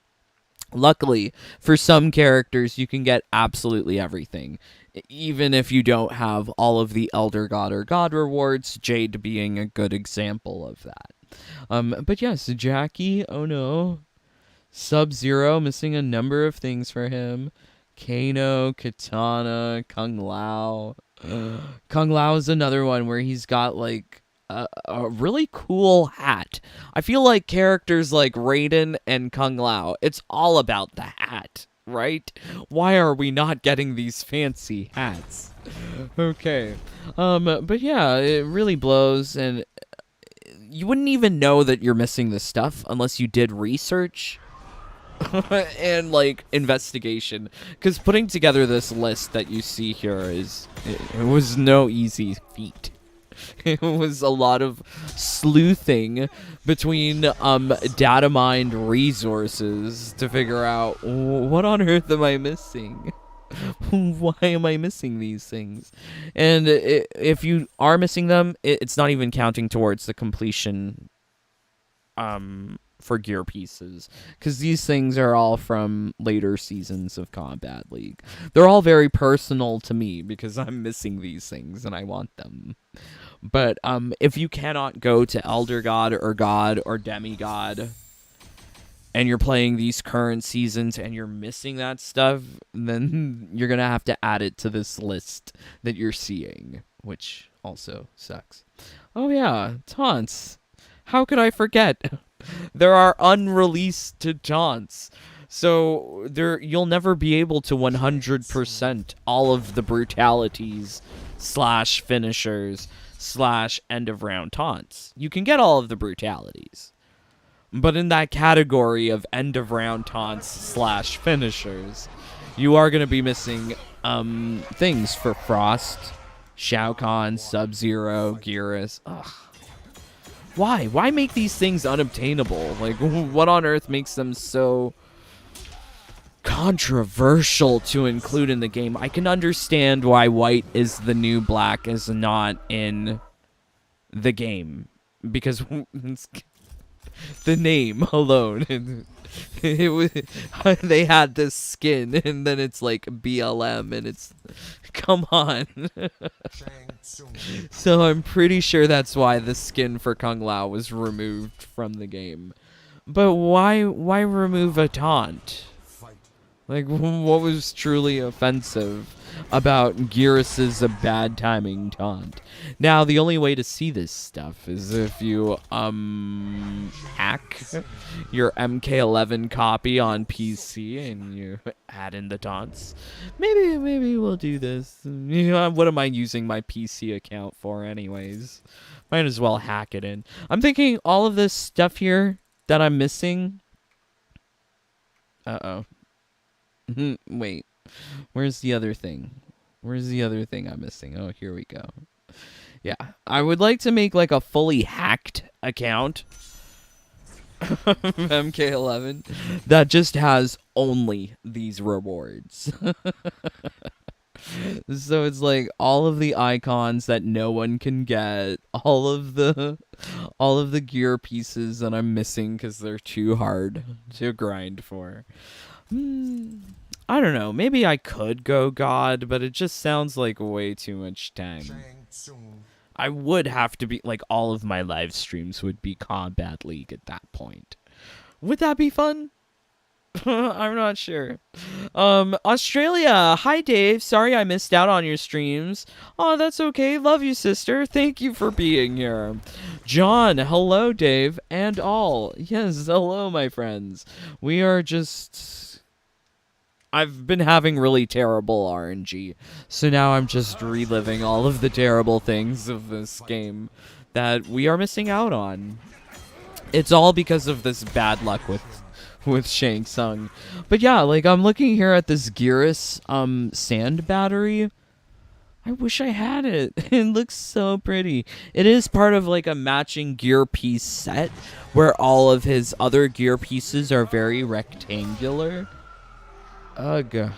Luckily, for some characters, you can get absolutely everything. Even if you don't have all of the Elder God or God rewards, Jade being a good example of that. But yes, Jackie, oh no. Sub-Zero, missing a number of things for him. Kano, Katana, Kung Lao. Kung Lao is another one where he's got, like, a really cool hat. I feel like characters like Raiden and Kung Lao, it's all about the hat, right? Why are we not getting these fancy hats? Okay. But yeah, it really blows, and you wouldn't even know that you're missing this stuff unless you did research and like investigation, because putting together this list that you see here it was no easy feat. It was a lot of sleuthing between data mined resources to figure out what on earth am I missing. why am I missing these things? And if you are missing them, it's not even counting towards the completion for gear pieces, because these things are all from later seasons of Combat League. They're all very personal to me because I'm missing these things and I want them. But if you cannot go to Elder God or Demigod, and you're playing these current seasons and you're missing that stuff, then you're gonna have to add it to this list that you're seeing, which also sucks. Oh yeah, Taunts. How could I forget? There are unreleased Taunts. So you'll never be able to 100% all of the brutalities / finishers / end of round taunts. You can get all of the brutalities. But in that category of end of round taunts / finishers, you are going to be missing things for Frost, Shao Kahn, Sub-Zero, Gearus. Ugh. Why? Why make these things unobtainable? Like, what on earth makes them so controversial to include in the game? I can understand why white is the new black is not in the game, because the name alone, it was, they had this skin, and then it's like BLM, and it's, come on. Shang Tsung. So I'm pretty sure that's why the skin for Kung Lao was removed from the game. But why remove a taunt? Fight. Like, what was truly offensive about Gearus's a bad timing taunt? Now, the only way to see this stuff is if you hack your MK11 copy on PC and you add in the taunts. Maybe we'll do this. You know, what am I using my PC account for anyways? Might as well hack it in. I'm thinking all of this stuff here that I'm missing. Uh-oh. Wait, where's the other thing? Where's the other thing I'm missing? Oh, here we go. Yeah, I would like to make like a fully hacked account of MK11 that just has only these rewards. So it's like all of the icons that no one can get, all of the gear pieces that I'm missing because they're too hard to grind for. I don't know. Maybe I could go God, but it just sounds like way too much time. Shang Tsung. I would have to be, like, all of my live streams would be Combat League at that point. Would that be fun? I'm not sure. Australia. Hi, Dave. Sorry I missed out on your streams. Oh, that's okay. Love you, sister. Thank you for being here. John. Hello, Dave. And all. Yes, hello, my friends. We are just... I've been having really terrible RNG, so now I'm just reliving all of the terrible things of this game that we are missing out on. It's all because of this bad luck with Shang Tsung. But yeah, like, I'm looking here at this Gearus sand battery. I wish I had it. It looks so pretty. It is part of like a matching gear piece set where all of his other gear pieces are very rectangular. Ugh.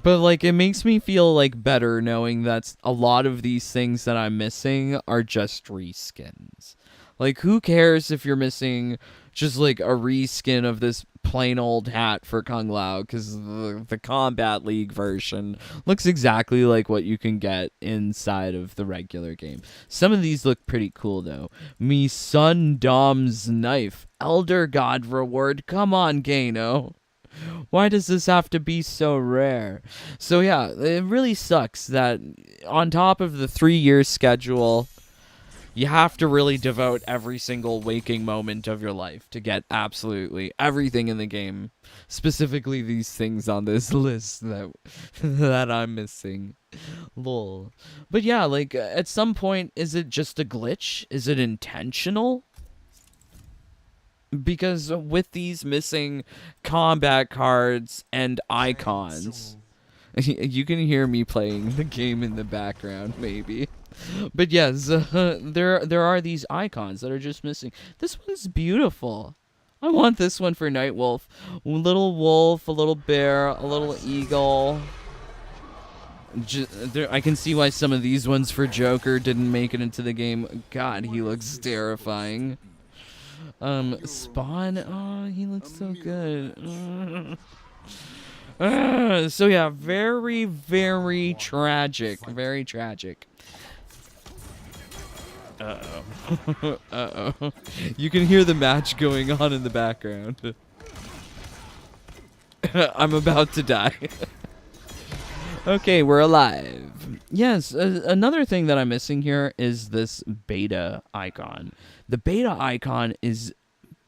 But like, it makes me feel like better knowing that a lot of these things that I'm missing are just reskins. Like, who cares if you're missing just like a reskin of this plain old hat for Kung Lao, because the Combat League version looks exactly like what you can get inside of the regular game. Some of these look pretty cool though. Me Sun Dom's knife, Elder God reward. Come on, Gano. Why does this have to be so rare? So yeah, it really sucks that on top of the 3-year schedule, you have to really devote every single waking moment of your life to get absolutely everything in the game. Specifically these things on this list that I'm missing. Lol. But yeah, like, at some point, is it just a glitch? Is it intentional? Because with these missing combat cards and icons, you can hear me playing the game in the background, maybe. But yes, there are these icons that are just missing. This one's beautiful. I want this one for Night Wolf. A little wolf, a little bear, a little eagle. I can see why some of these ones for Joker didn't make it into the game. God, he looks terrifying. Spawn, oh, he looks so good. So yeah, very, very tragic. Very tragic. Uh-oh. Uh-oh. You can hear the match going on in the background. I'm about to die. Okay, we're alive. Yes, another thing that I'm missing here is this beta icon. The beta icon is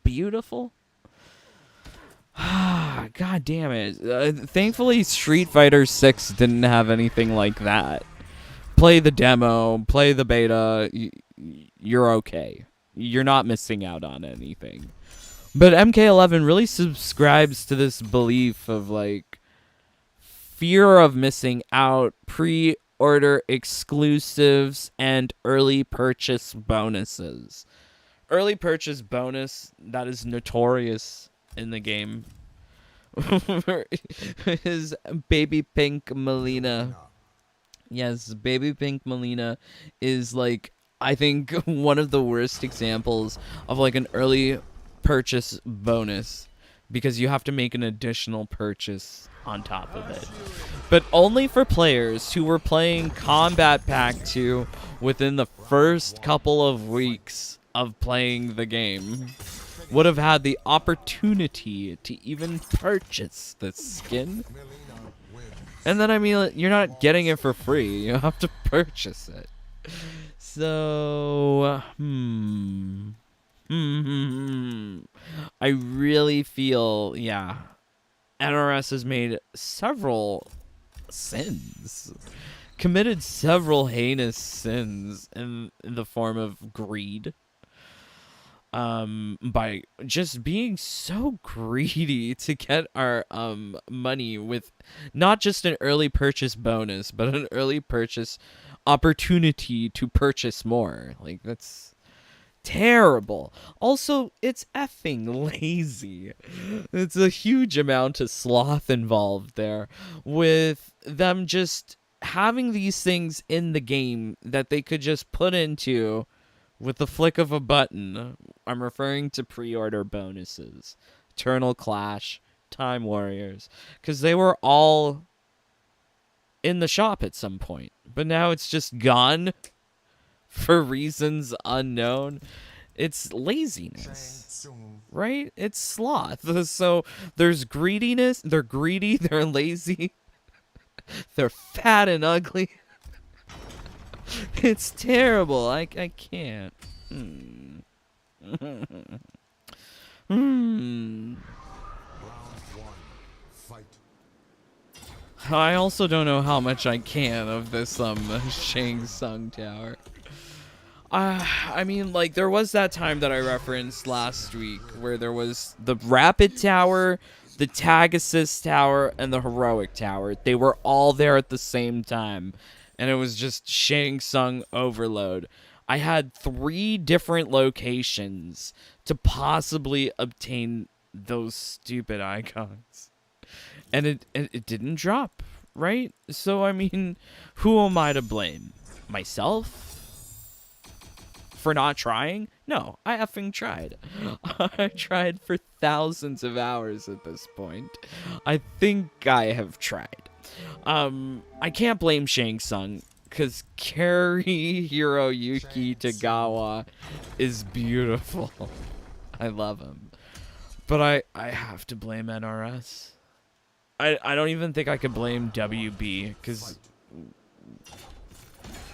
beautiful. God damn it. Thankfully, Street Fighter 6 didn't have anything like that. Play the demo, play the beta, you're okay. You're not missing out on anything. But MK11 really subscribes to this belief of, like, fear of missing out, pre-order exclusives, and early purchase bonuses. Early purchase bonus, that is notorious in the game, is Baby Pink Melina. Yes, Baby Pink Melina is, like, I think one of the worst examples of, like, an early purchase bonus, because you have to make an additional purchase on top of it. But only for players who were playing Combat Pack 2 within the first couple of weeks of playing the game would have had the opportunity to even purchase the skin. And then, I mean, you're not getting it for free. You have to purchase it. So, I really feel, yeah, NRS has made several sins. Committed several heinous sins in the form of greed. By just being so greedy to get our money with not just an early purchase bonus, but an early purchase opportunity to purchase more. Like, that's terrible. Also, it's effing lazy. It's a huge amount of sloth involved there, with them just having these things in the game that they could just put into with the flick of a button. I'm referring to pre-order bonuses, Eternal Clash, Time Warriors, because they were all in the shop at some point, but now it's just gone for reasons unknown. It's laziness, right? It's sloth. So there's greediness. They're greedy. They're lazy. They're fat and ugly. It's terrible. I can't. I also don't know how much I can of this Shang Tsung tower. I mean, like, there was that time that I referenced last week where there was the Rapid Tower, the Tag Assist Tower, and the Heroic Tower. They were all there at the same time, and it was just Shang Tsung overload. I had 3 different locations to possibly obtain those stupid icons, and it didn't drop, right? So, I mean, who am I to blame? Myself? For not trying? No, I effing tried. I tried for thousands of hours at this point. I think I have tried. I can't blame Shang Tsung, because Kari Hiroyuki Tagawa is beautiful. I love him. But I have to blame NRS. I don't even think I could blame WB, because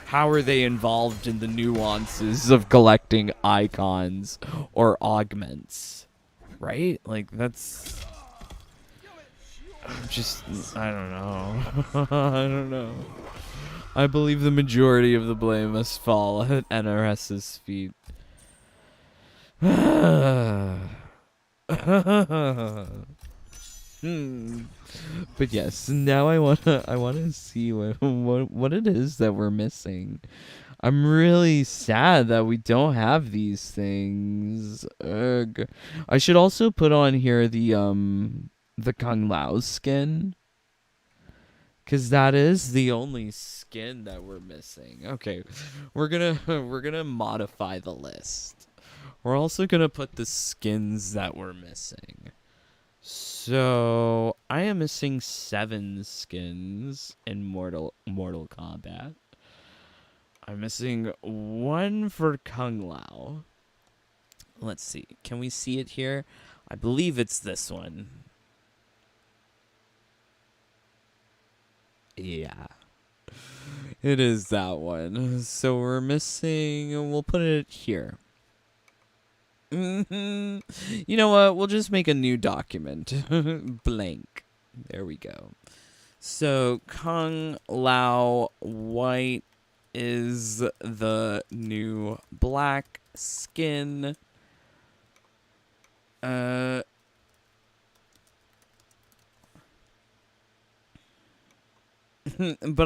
how are they involved in the nuances of collecting icons or augments, right? Like, that's just, I don't know. I don't know. I believe the majority of the blame must fall at NRS's feet. But yes, now I wanna see what it is that we're missing. I'm really sad that we don't have these things. Ugh. I should also put on here the Kung Lao skin, Cause that is the only skin that we're missing. Okay, we're gonna modify the list. We're also gonna put the skins that we're missing. So I am missing 7 skins in Mortal Kombat. I'm missing 1 for Kung Lao. Let's see. Can we see it here? I believe it's this one. Yeah. It is that one. So we're missing. We'll put it here. You know what? We'll just make a new document. Blank. There we go. So Kung Lao White is the new black skin. But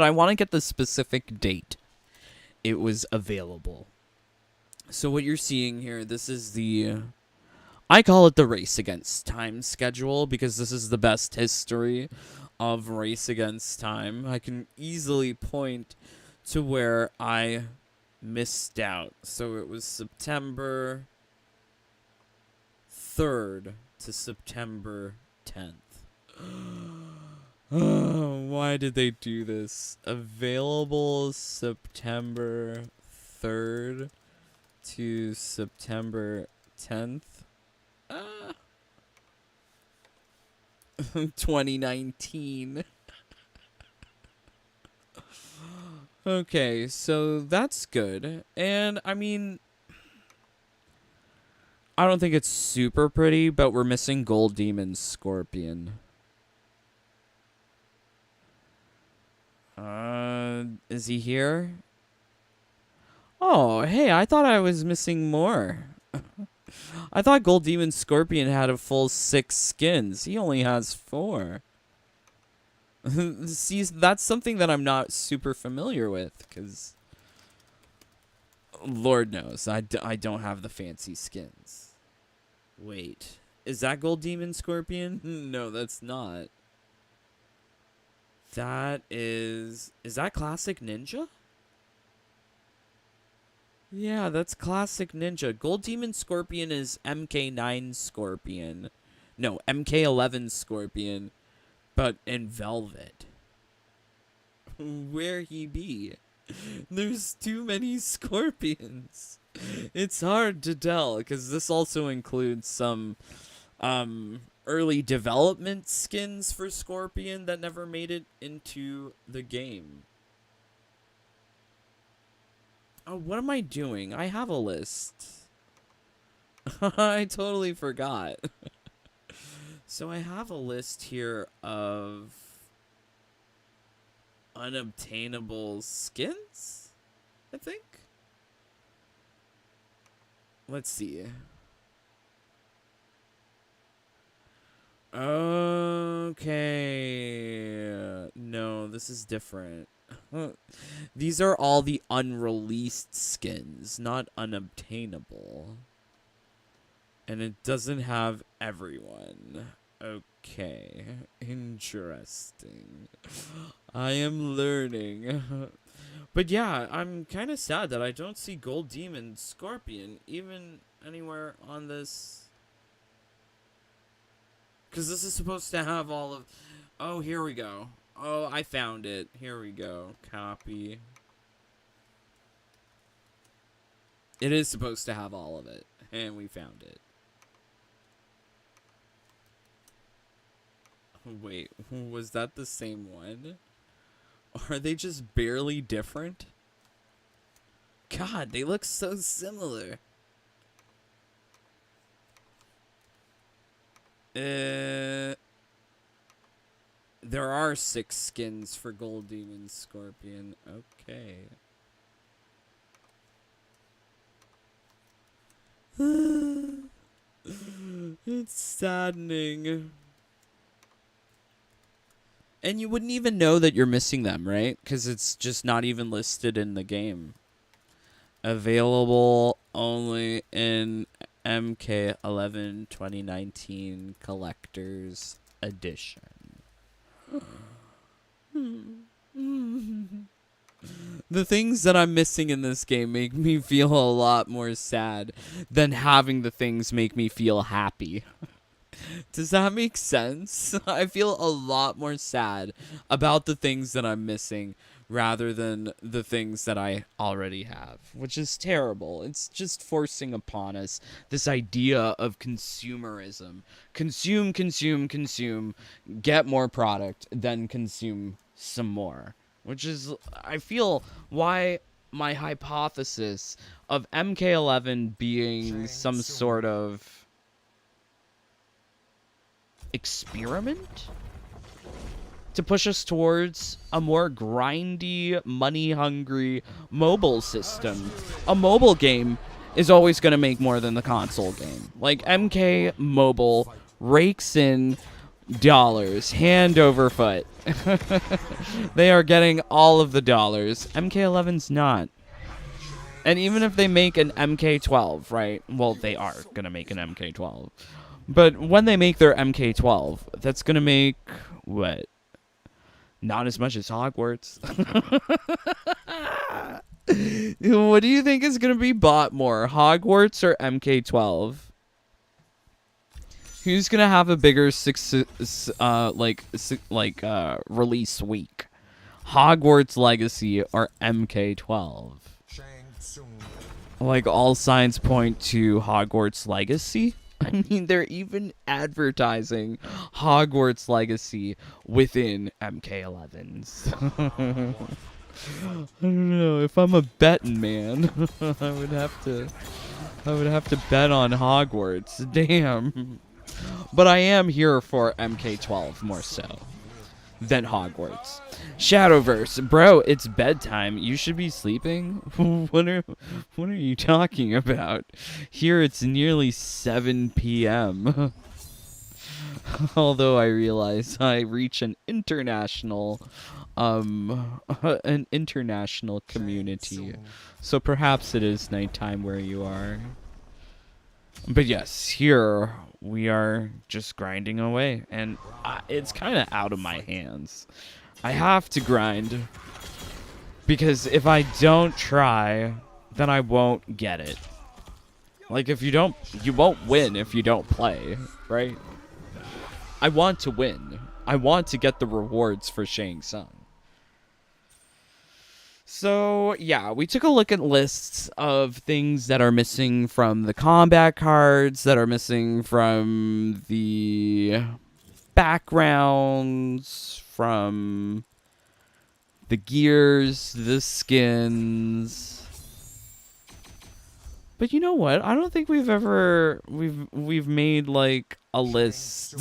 I want to get the specific date it was available. So what you're seeing here, this is the... I call it the Race Against Time schedule because this is the best history of Race Against Time. I can easily point to where I missed out. So it was September 3rd to September 10th. Oh, why did they do this? Available September 3rd to September 10th. 2019. Okay, so that's good. And I mean, I don't think it's super pretty, but we're missing Gold Demon Scorpion. Is he here? Oh, hey, I thought I was missing more. I thought Gold Demon Scorpion had a full 6 skins. He only has 4. See, that's something that I'm not super familiar with, because Lord knows, I don't have the fancy skins. Wait, is that Gold Demon Scorpion? No, that's not. That is that Classic Ninja? Yeah, that's Classic Ninja. Gold Demon Scorpion is MK9 Scorpion. No, MK11 Scorpion, but in Velvet. Where he be? There's too many Scorpions. It's hard to tell, because this also includes some early development skins for Scorpion that never made it into the game. Oh, what am I doing? I have a list. I totally forgot. So I have a list here of unobtainable skins, I think. Let's see. Okay. No, this is different. These are all the unreleased skins, not unobtainable. And it doesn't have everyone. Okay. Interesting. I am learning. But yeah, I'm kind of sad that I don't see Gold Demon Scorpion even anywhere on this. Because this is supposed to have all of... Oh, here we go. Oh, I found it. Here we go. Copy. It is supposed to have all of it. And we found it. Wait, was that the same one? Are they just barely different? God, they look so similar. There are 6 skins for Gold Demon Scorpion. Okay. It's saddening. And you wouldn't even know that you're missing them, right? Because it's just not even listed in the game. Available only in MK11 2019 Collector's Edition. The things that I'm missing in this game make me feel a lot more sad than having the things make me feel happy. Does that make sense? I feel a lot more sad about the things that I'm missing rather than the things that I already have, which is terrible. It's just forcing upon us this idea of consumerism. Consume, consume, consume, get more product, then consume some more. Which is, I feel, why my hypothesis of MK11 being Shang some Tsung. sort of experiment to push us towards a more grindy, money-hungry mobile system. A mobile game is always going to make more than the console game. Like, MK Mobile rakes in dollars hand over foot. They are getting all of the dollars. MK11's not. And even if they make an MK12, right? Well, they are going to make an MK12. But when they make their MK12, that's going to make, what? Not as much as Hogwarts. What do you think is going to be bought more, Hogwarts or MK12? Who's going to have a bigger release week? Hogwarts Legacy or MK12? Shang Tsung. Like, all signs point to Hogwarts Legacy. I mean, they're even advertising Hogwarts Legacy within MK11s. I don't know. If I'm a betting man, I would have to bet on Hogwarts. Damn. But I am here for MK12 more so than Hogwarts. Shadowverse, bro, it's bedtime. You should be sleeping. What are you talking about? Here it's nearly 7 p.m. Although I realize I reach an international community. So perhaps it is nighttime where you are. But yes, here we are just grinding away, and it's kind of out of my hands. I have to grind, because if I don't try, then I won't get it. Like, if you don't, you won't win if you don't play, right? I want to win. I want to get the rewards for Shang Tsung. So, yeah, we took a look at lists of things that are missing from the combat cards, that are missing from the backgrounds, from the gears, the skins. But you know what? I don't think we've made like a list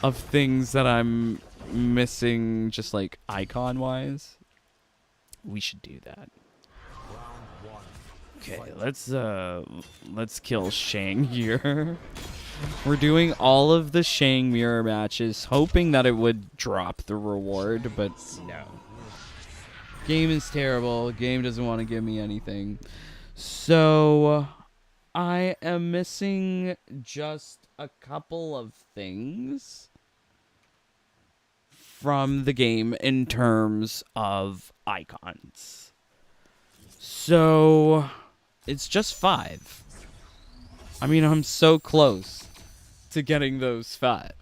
of things that I'm missing, just like icon wise. We should do that. Okay, let's kill Shang here. We're doing all of the Shang mirror matches, hoping that it would drop the reward, but no. Game is terrible. Game doesn't want to give me anything. So I am missing just a couple of things from the game in terms of icons. So it's just 5. I mean, I'm so close to getting those 5.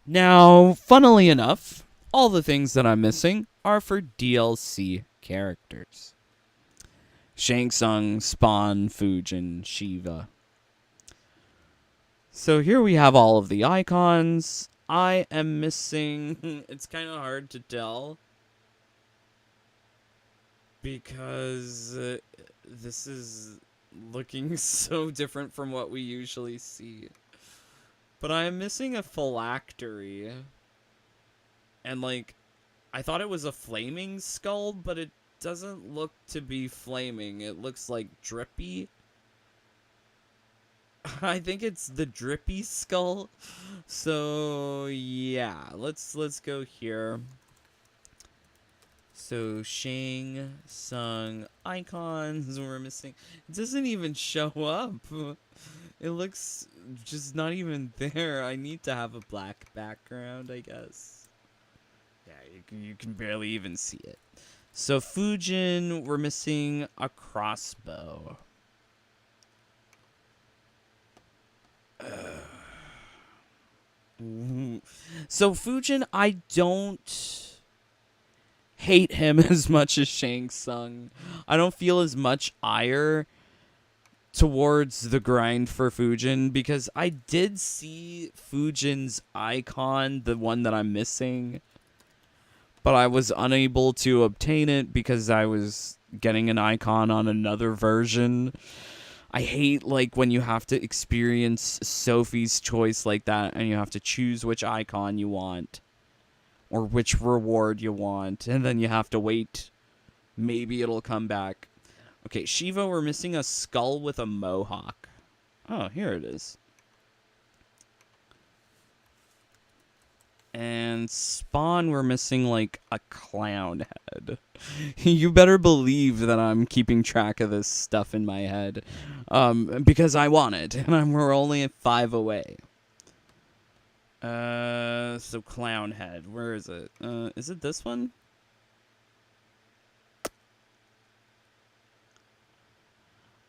Now, funnily enough, all the things that I'm missing are for DLC characters. Shang Tsung, Spawn, Fujin, Shiva. So here we have all of the icons. I am missing... It's kind of hard to tell, because this is looking so different from what we usually see. But I am missing a phylactery. And, like, I thought it was a flaming skull, but it doesn't look to be flaming. It looks like drippy. I think it's the drippy skull. So yeah, let's go here. So Shang Tsung icons we're missing. It doesn't even show up. It looks just not even there. I need to have a black background, I guess. Yeah, you can barely even see it. So Fujin, we're missing a crossbow. So Fujin, I don't hate him as much as Shang Tsung. I don't feel as much ire towards the grind for Fujin because I did see Fujin's icon, the one that I'm missing, but I was unable to obtain it because I was getting an icon on another version. I hate like when you have to experience Sophie's choice like that and you have to choose which icon you want or which reward you want and then you have to wait. Maybe it'll come back. Okay, Shiva, we're missing a skull with a mohawk. Oh, here it is. And Spawn, we're missing like a clown head. You better believe that I'm keeping track of this stuff in my head. Because I want it, and we're only at 5 away. So clown head, where is it? Is it this one?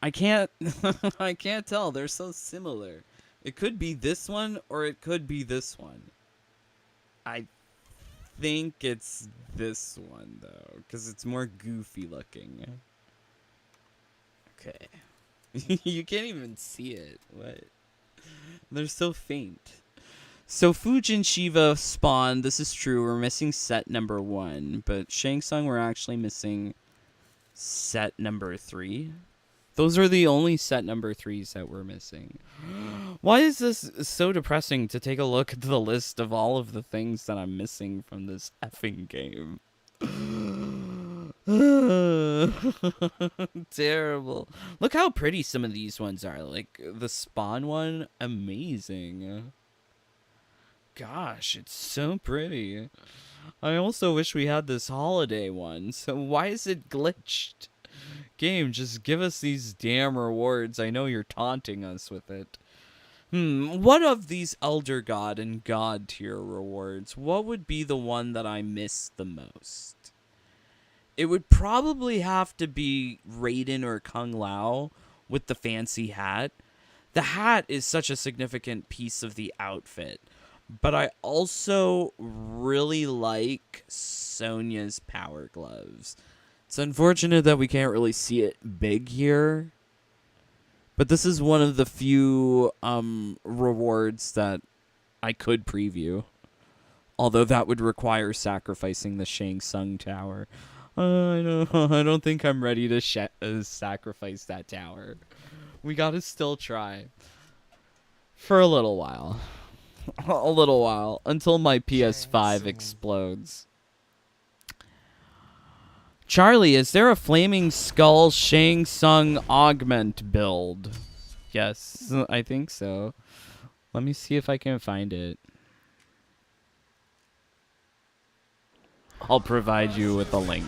I can't I can't tell. They're so similar. It could be this one or it could be this one. I think it's this one though, because it's more goofy looking. Okay. You can't even see it. What? They're so faint. So Fujin, Shiva, Spawn, this is true. We're missing set number 1, but Shang Tsung, we're actually missing set number 3. Those are the only set number 3s that we're missing. Why is this so depressing to take a look at the list of all of the things that I'm missing from this effing game? Terrible. Look how pretty some of these ones are. Like the Spawn one, amazing. Gosh, it's so pretty. I also wish we had this holiday one. So why is it glitched? Game, just give us these damn rewards. I know you're taunting us with it. What of these Elder God and God tier rewards, what would be the one that I miss the most? It would probably have to be Raiden or Kung Lao with the fancy hat. The hat is such a significant piece of the outfit. But I also really like Sonya's power gloves. It's unfortunate that we can't really see it big here. But this is one of the few rewards that I could preview. Although that would require sacrificing the Shang Tsung tower. I don't think I'm ready to sacrifice that tower. We gotta still try. For a little while. A little while. Until my PS5 explodes. Charlie, is there a Flaming Skull Shang Tsung Augment build? Yes, I think so. Let me see if I can find it. I'll provide you with a link.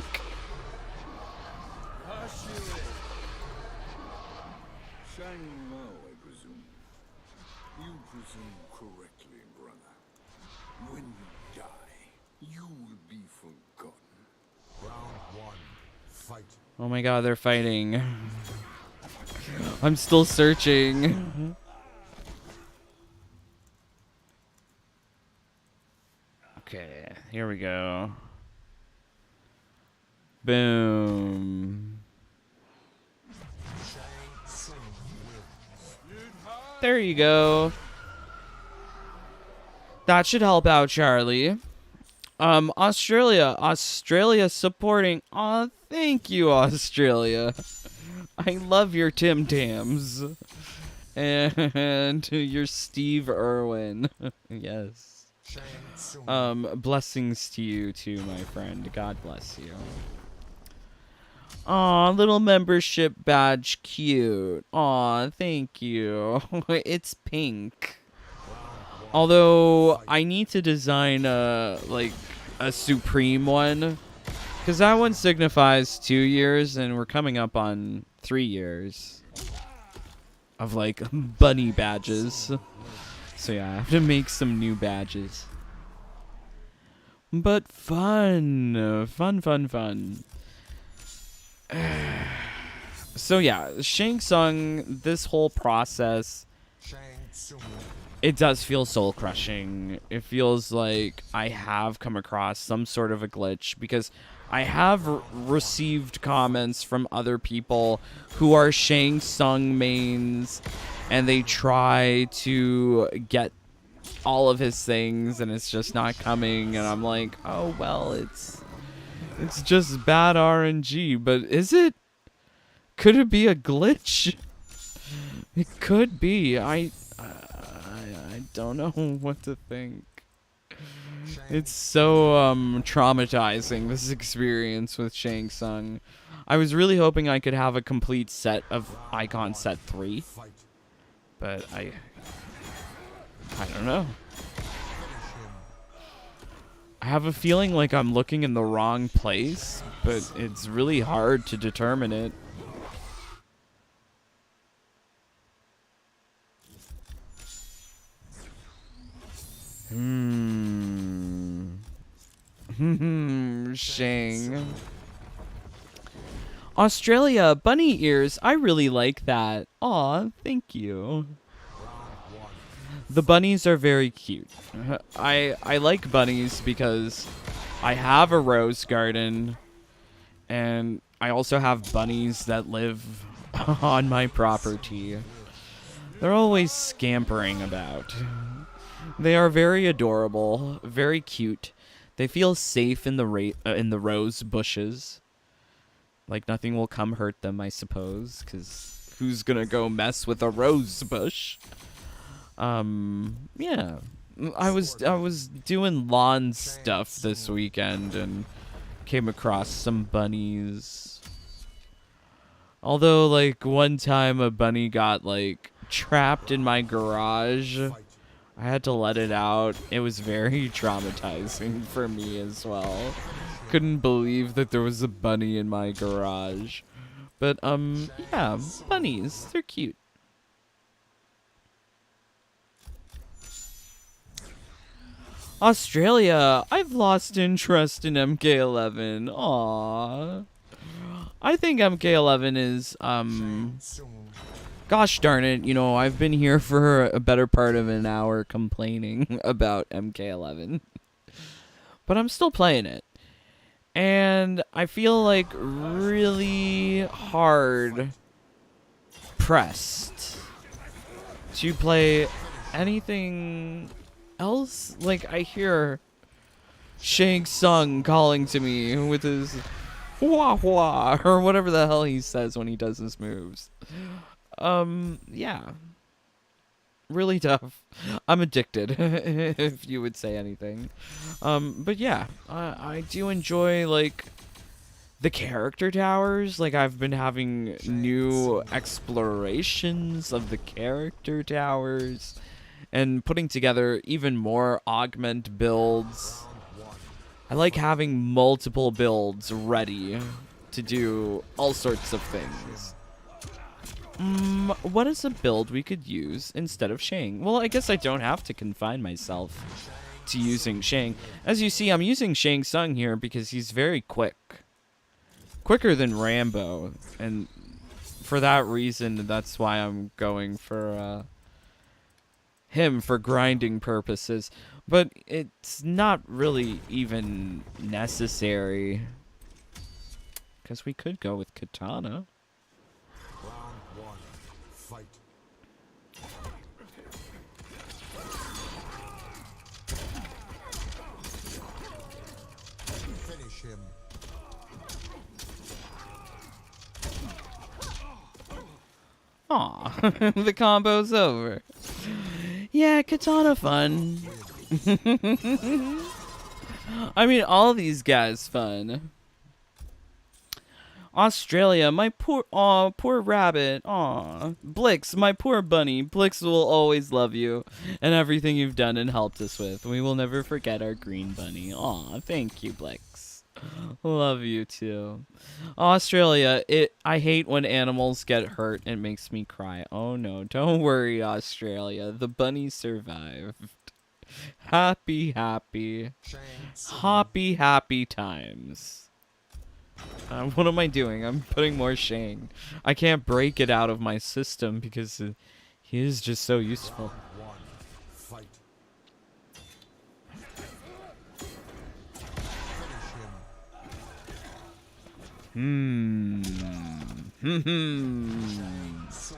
I presume. You presume correctly, brother. When you die, you will be forgotten. Round 1. Fight. Oh my god, they're fighting. I'm still searching. Okay, here we go. Boom. There you go. That should help out Charlie. Australia supporting. Aw, thank you, Australia. I love your Tim Tams. And your Steve Irwin. Yes. Shang Tsung. Blessings to you too, my friend. God bless you. Aw, little membership badge, cute. Aw, thank you. It's pink. Although I need to design a supreme one, because that one signifies 2 years, and we're coming up on 3 years of like bunny badges. So yeah, I have to make some new badges. but fun. Fun. So yeah, Shang Tsung, this whole process, Shang Tsung. it does feel soul crushing. It feels like I have come across some sort of a glitch, because I have received comments from other people who are Shang Tsung mains, and they try to get all of his things and it's just not coming, and I'm like, oh well, it's just bad RNG. But is it? Could it be a glitch? It could be. I don't know what to think. It's so traumatizing, this experience with Shang Tsung. I was really hoping I could have a complete set of Icon Set 3, but I don't know. I have a feeling like I'm looking in the wrong place, but it's really hard to determine it. Shang. Australia, bunny ears. I really like that. Aw, thank you. The bunnies are very cute. I like bunnies because I have a rose garden, and I also have bunnies that live on my property. They're always scampering about. They are very adorable, very cute. They feel safe in the rose bushes. Like nothing will come hurt them, I suppose, because who's gonna go mess with a rose bush? Yeah. I was doing lawn stuff this weekend and came across some bunnies. Although, like, one time a bunny got, like, trapped in my garage. I had to let it out. It was very traumatizing for me as well. Couldn't believe that there was a bunny in my garage. But, yeah, bunnies. They're cute. Australia, I've lost interest in MK11. Aww. I think MK11 is, gosh darn it, you know, I've been here for a better part of an hour complaining about MK11. But I'm still playing it. And I feel like really hard pressed to play anything else. Like, I hear Shang Tsung calling to me with his wah wah, or whatever the hell he says when he does his moves. Yeah. Really tough. I'm addicted, if you would say anything. But yeah, I do enjoy, like, the character towers. Like, I've been having new explorations of the character towers and putting together even more augment builds. I like having multiple builds ready to do all sorts of things. What is a build we could use instead of Shang? Well, I guess I don't have to confine myself to using Shang. As you see, I'm using Shang Tsung here because he's very quick. Quicker than Rambo. And for that reason, that's why I'm going for him for grinding purposes. But it's not really even necessary, because we could go with Katana. Fight. Finish him. Aw, the combo's over. Yeah, Katana fun. I mean, all these guys fun. Australia, my poor rabbit. Aw. Blix, my poor bunny. Blix will always love you and everything you've done and helped us with. We will never forget our green bunny. Aw, thank you, Blix. Love you too. Australia, I hate when animals get hurt. It makes me cry. Oh no, don't worry, Australia. The bunny survived. Happy, happy. Shang Tsung. Happy times. What am I doing? I'm putting more Shang. I can't break it out of my system because he is just so useful. Round 1. Fight. Finish him. Tsung wins.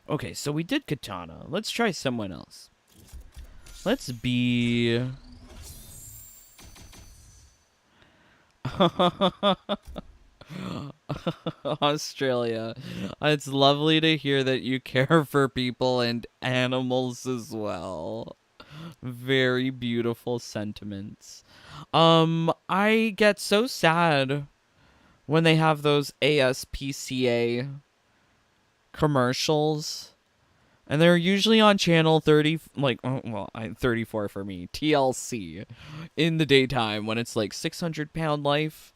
Okay, so we did Katana. Let's try someone else. Let's be... Australia. It's lovely to hear that you care for people and animals as well. Very beautiful sentiments. I get so sad when they have those ASPCA commercials. And they're usually on channel 30, like, oh, well, 34 for me, TLC, in the daytime when it's like 600-pound life,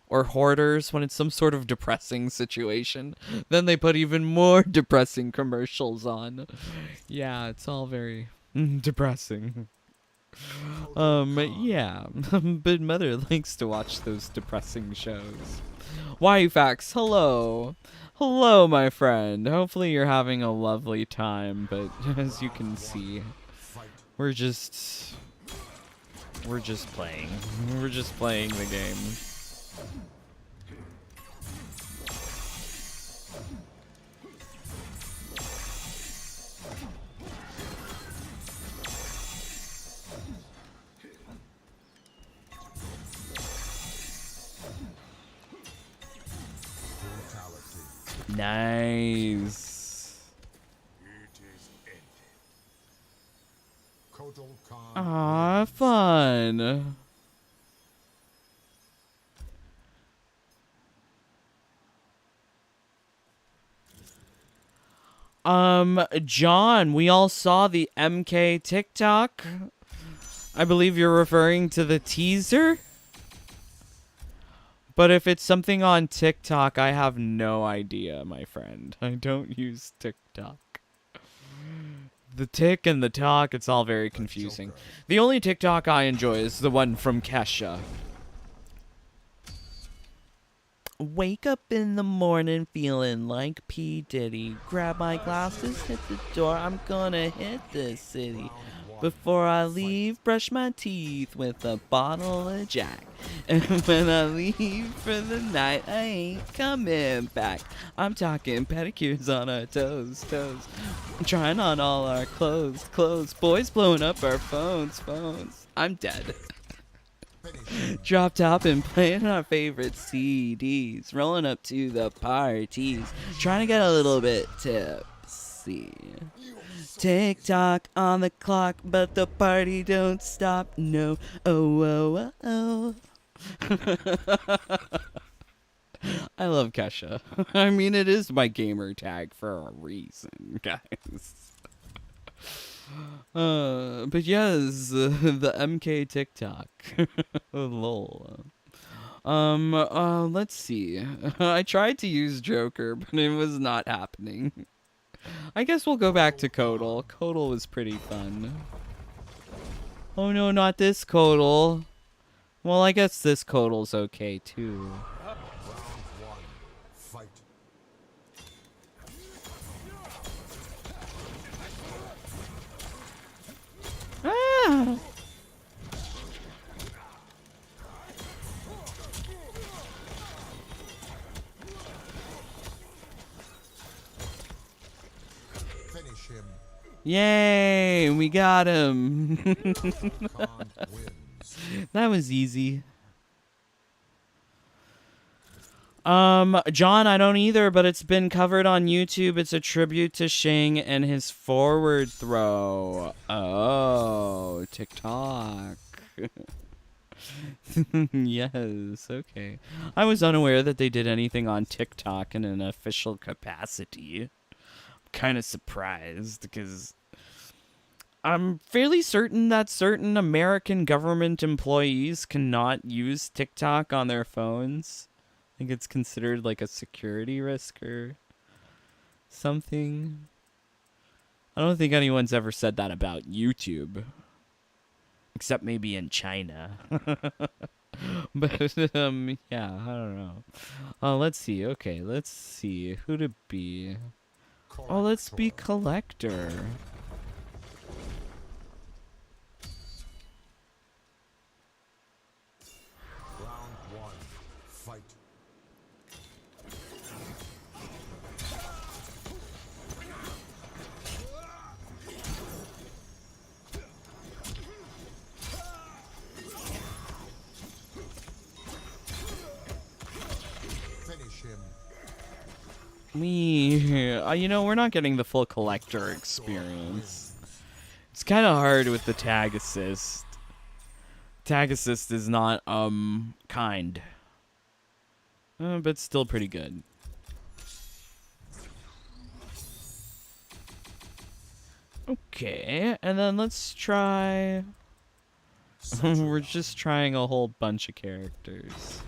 or hoarders when it's some sort of depressing situation. Then they put even more depressing commercials on. Yeah, it's all very depressing. Yeah, but Mother likes to watch those depressing shows. Wifax, hello. Hello, my friend. Hopefully you're having a lovely time, but as you can see, we're just playing. We're just playing the game. Nice. It is ended. Kotal Khan. Aw, fun. John, we all saw the MK TikTok. I believe you're referring to the teaser. But if it's something on TikTok, I have no idea, my friend. I don't use TikTok. The tick and the talk, it's all very confusing. The only TikTok I enjoy is the one from Kesha. Wake up in the morning feeling like P. Diddy. Grab my glasses, hit the door, I'm gonna hit this city. Before I leave, brush my teeth with a bottle of Jack. And when I leave for the night, I ain't coming back. I'm talking pedicures on our toes. I'm trying on all our clothes. Boys blowing up our phones. I'm dead. Drop top and playing our favorite CDs. Rolling up to the parties. Trying to get a little bit tipsy. TikTok on the clock, but the party don't stop. No. Oh. I love Kesha. I mean, it is my gamer tag for a reason, guys. But yes, the MK TikTok. Lol. Let's see. I tried to use Joker, but it was not happening. I guess we'll go back to Kodal. Kodal was pretty fun. Oh no, not this Kodal. Well, I guess this Kodal's okay too. Round 1. Fight. Ah! Finish him. Yay! We got him. Khan wins. That was easy. John, I don't either, but it's been covered on YouTube. It's a tribute to Shang and his forward throw. Oh, TikTok. Yes, okay. I was unaware that they did anything on TikTok in an official capacity. I'm kind of surprised because I'm fairly certain that certain American government employees cannot use TikTok on their phones. I think it's considered like a security risk or something. I don't think anyone's ever said that about YouTube. Except maybe in China. But, yeah, I don't know. Let's see. Okay, let's see. Who to be? Oh, let's be Collector. Round one, fight. Finish him. You know, we're not getting the full Collector experience. It's kind of hard with the tag assist. Tag assist is not, kind. But still pretty good. Okay, and then let's try... We're just trying a whole bunch of characters.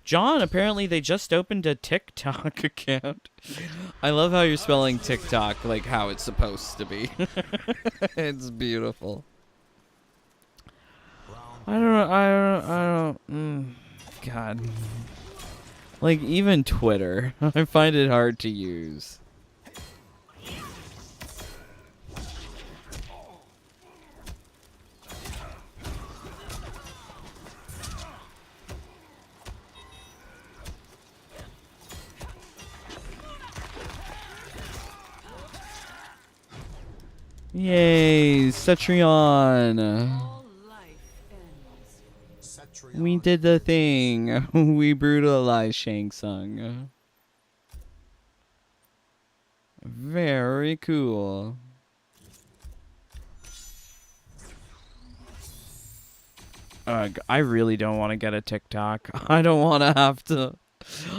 John, apparently they just opened a TikTok account. I love how you're spelling TikTok like how it's supposed to be. It's beautiful. I don't, God. Like, even Twitter, I find it hard to use. Yay, Cetrion. All life ends. Cetrion. We did the thing. We brutalized Shang Tsung. Very cool. I really don't want to get a TikTok. I don't want to have to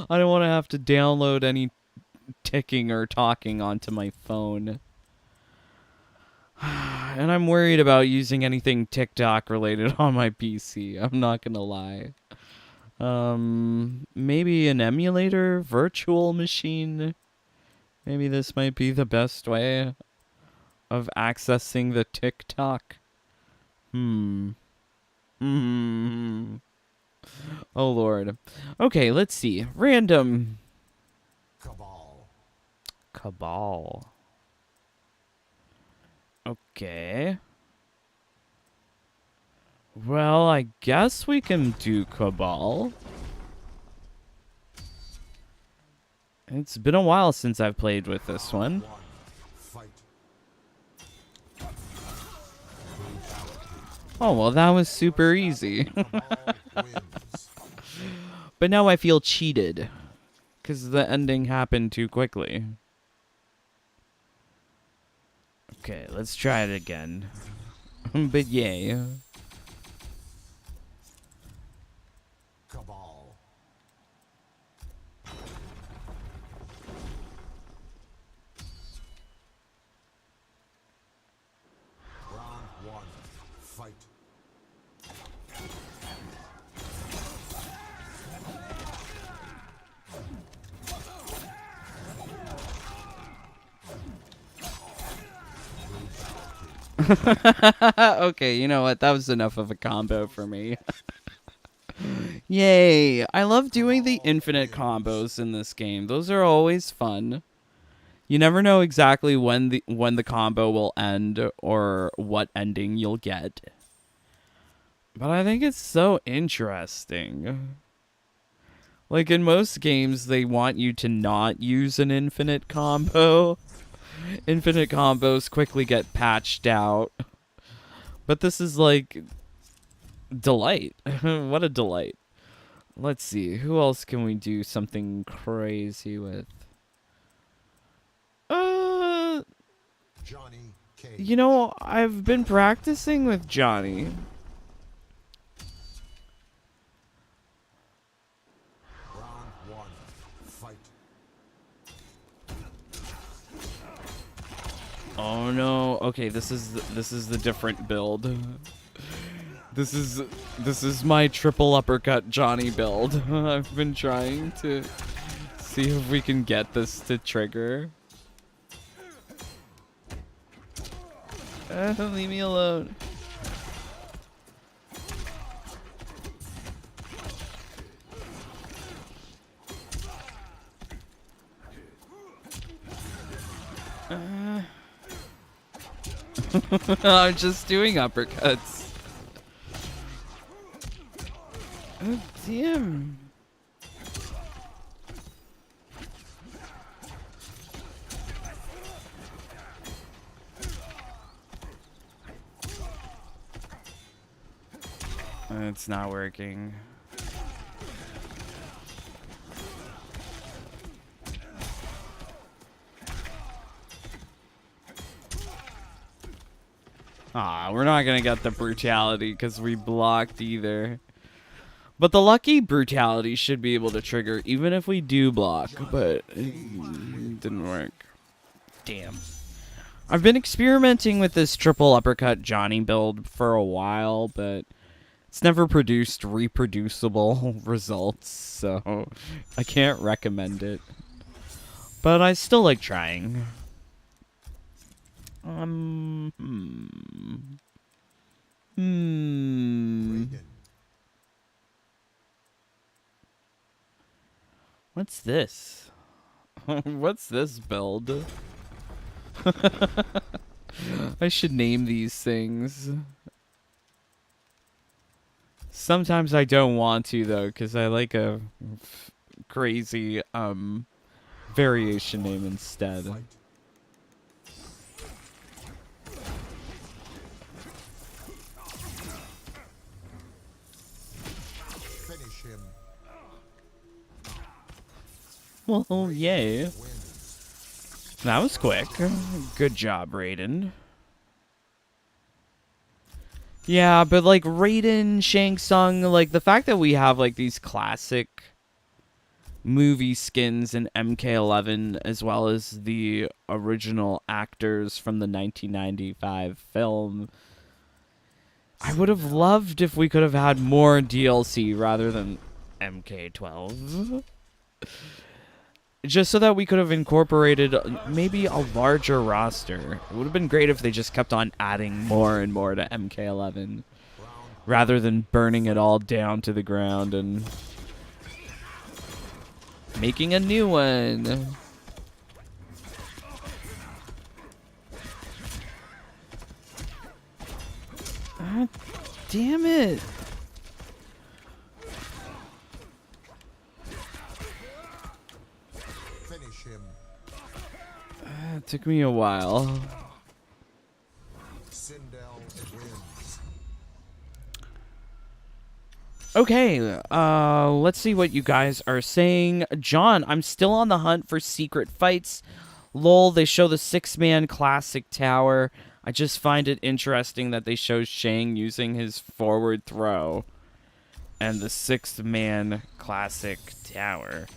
download any ticking or talking onto my phone. And I'm worried about using anything TikTok related on my PC. I'm not gonna lie. Maybe an emulator, virtual machine. Maybe this might be the best way of accessing the TikTok. Oh Lord. Okay, let's see. Random. Cabal. Okay. Well, I guess we can do Cabal. It's been a while since I've played with this one. Fight. Oh, well, that was super easy. Cabal wins. But now I feel cheated. Because the ending happened too quickly. Okay, let's try it again. But yay. Cabal. Round one, fight. Okay, you know what? That was enough of a combo for me. Yay! I love doing the infinite combos in this game. Those are always fun. You never know exactly when the combo will end or what ending you'll get. But I think it's so interesting. Like in most games, they want you to not use an infinite combo. Infinite combos quickly get patched out. But this is like delight. What a delight. Let's see. Who else can we do something crazy with? Johnny Cage. You know, I've been practicing with Johnny. Round one, fight. Oh no. Okay, this is the different build. This is my triple uppercut Johnny build. I've been trying to see if we can get this to trigger. Leave me alone. I'm just doing uppercuts. Oh, damn. It's not working. Ah, we're not gonna get the brutality because we blocked either. But the lucky brutality should be able to trigger even if we do block, but it didn't work. Damn. I've been experimenting with this triple uppercut Johnny build for a while, but it's never produced reproducible results, so I can't recommend it. But I still like trying. What's this? What's this build? I should name these things. Sometimes I don't want to though, because I like a crazy variation name instead. Finish him. Well, yay. That was quick. Good job, Raiden. Yeah, but like Raiden, Shang Tsung, like the fact that we have like these classic movie skins in MK11 as well as the original actors from the 1995 film. I would have loved if we could have had more DLC rather than MK12. Just so that we could have incorporated maybe a larger roster. It would have been great if they just kept on adding more and more to MK11 rather than burning it all down to the ground and making a new one. Ah, damn it. It took me a while. Sindel wins. Okay, let's see what you guys are saying. John, I'm still on the hunt for secret fights. Lol, they show the 6-man classic tower. I just find it interesting that they show Shang using his forward throw and the 6-man classic tower.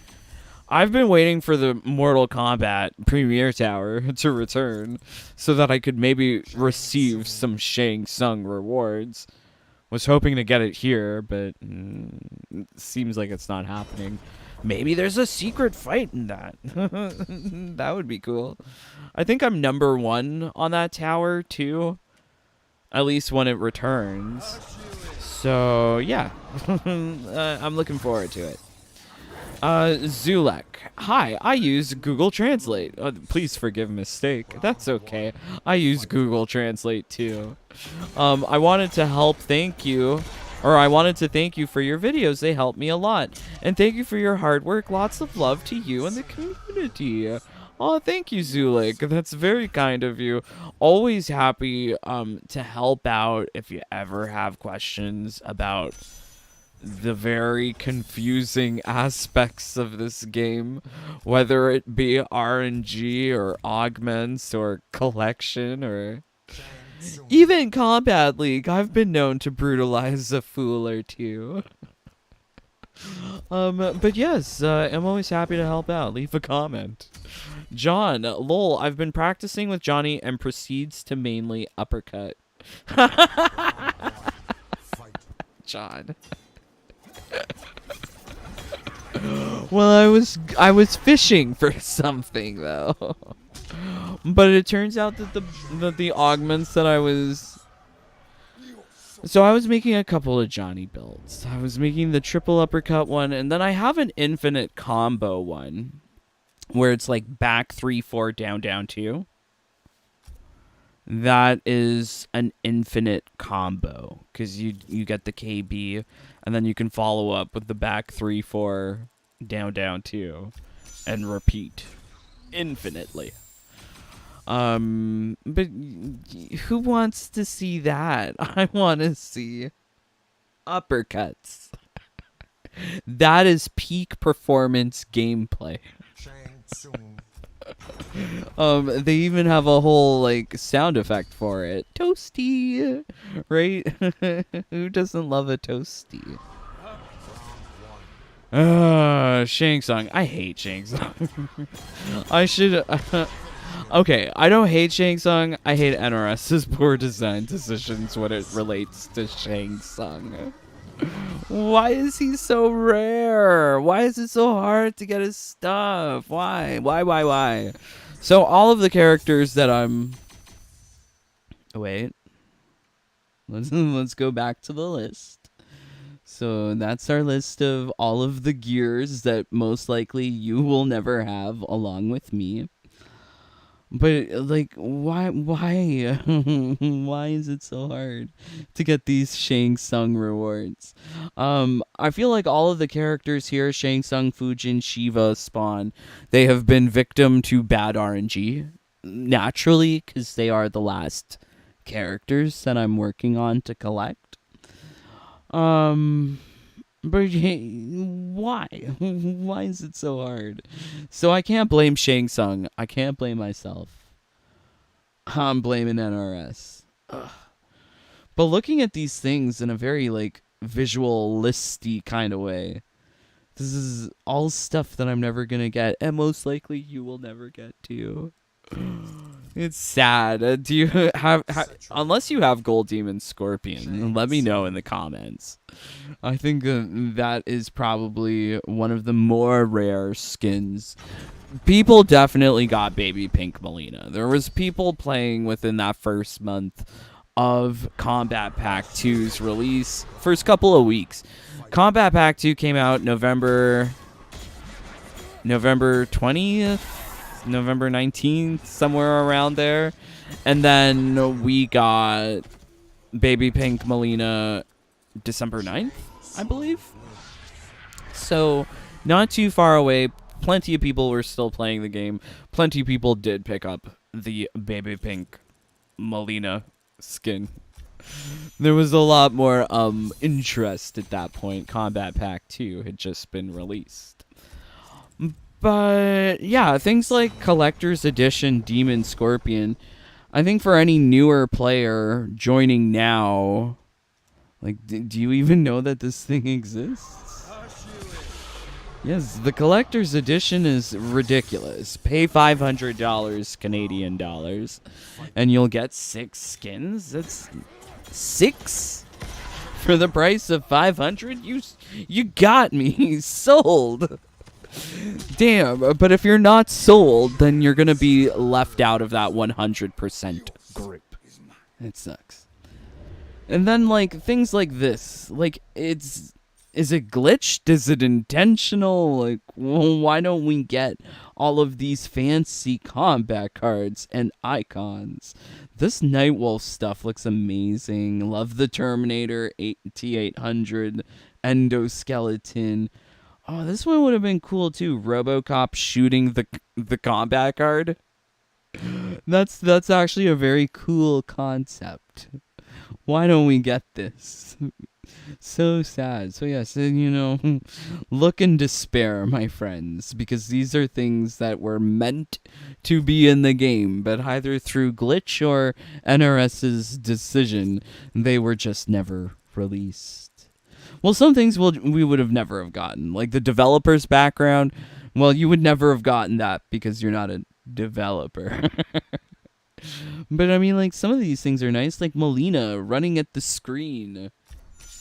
I've been waiting for the Mortal Kombat Premier Tower to return so that I could maybe receive some Shang Tsung rewards. Was hoping to get it here, but it seems like it's not happening. Maybe there's a secret fight in that. That would be cool. I think I'm number 1 on that tower, too. At least when it returns. So, yeah. I'm looking forward to it. Zulek. Hi, I use Google Translate. Please forgive mistake. That's okay. I use Google Translate too. I wanted to thank you for your videos. They help me a lot. And thank you for your hard work. Lots of love to you and the community. Oh, thank you, Zulek. That's very kind of you. Always happy to help out if you ever have questions about the very confusing aspects of this game, whether it be RNG or augments or collection or even Combat League. I've been known to brutalize a fool or two. But yes, I'm always happy to help out. Leave a comment. John, lol, I've been practicing with Johnny and proceeds to mainly uppercut. John. Well, I was fishing for something though. But it turns out that the augments that I was... So I was making a couple of Johnny builds. I was making the triple uppercut one, and then I have an infinite combo one, where it's like back 3-4, down 2. That is an infinite combo, because you get the KB, and then you can follow up with the back 3-4, down 2, and repeat infinitely. But who wants to see that? I want to see uppercuts. That is peak performance gameplay. Shang Tsung. They even have a whole like sound effect for it. Toasty, right? Who doesn't love a toasty? Shang Tsung. I hate Shang Tsung. I should. Okay, I don't hate Shang Tsung. I hate NRS's poor design decisions when it relates to Shang Tsung. Why is he so rare? Why is it so hard to get his stuff? Why? So all of the characters that I'm... Wait. Let's go back to the list. So that's our list of all of the gears that most likely you will never have along with me. But, like, why why is it so hard to get these Shang Tsung rewards? I feel like all of the characters here, Shang Tsung, Fujin, Shiva, Spawn, they have been victim to bad RNG, naturally, because they are the last characters that I'm working on to collect. But why? Why is it so hard? So I can't blame Shang Tsung. I can't blame myself. I'm blaming NRS. Ugh. But looking at these things in a very like visual listy kind of way, this is all stuff that I'm never gonna get, and most likely you will never get too. It's sad. Do you have unless you have Gold Demon Scorpion, let me know in the comments. I think that is probably one of the more rare skins. People definitely got Baby Pink Melina. There was people playing within that first month of Combat Pack 2's release. First couple of weeks. Combat Pack 2 came out November 20th? November 19th, somewhere around there. And then we got Baby Pink Melina December 9th, I believe. So, not too far away. Plenty of people were still playing the game. Plenty of people did pick up the Baby Pink Melina skin. There was a lot more interest at that point. Combat Pack 2 had just been released. But, yeah, things like Collector's Edition Demon Scorpion, I think for any newer player joining now, like, do you even know that this thing exists? Yes, the Collector's Edition is ridiculous. Pay $500 Canadian dollars, and you'll get 6 skins? That's 6? For the price of $500? You got me. Sold. Damn, but if you're not sold, then you're gonna be left out of that 100% group. It sucks. And then, like, things like this. Like, is it glitched? Is it intentional? Like, well, why don't we get all of these fancy combat cards and icons? This Nightwolf stuff looks amazing. Love the Terminator, T-800, Endoskeleton. Oh, this one would have been cool too. RoboCop shooting the combat card. That's actually a very cool concept. Why don't we get this? So sad. So yes, you know, look in despair, my friends, because these are things that were meant to be in the game, but either through glitch or NRS's decision, they were just never released. Well, some things we would have never have gotten, like the developer's background. Well, you would never have gotten that because you're not a developer. But I mean, like, some of these things are nice, like Melina running at the screen.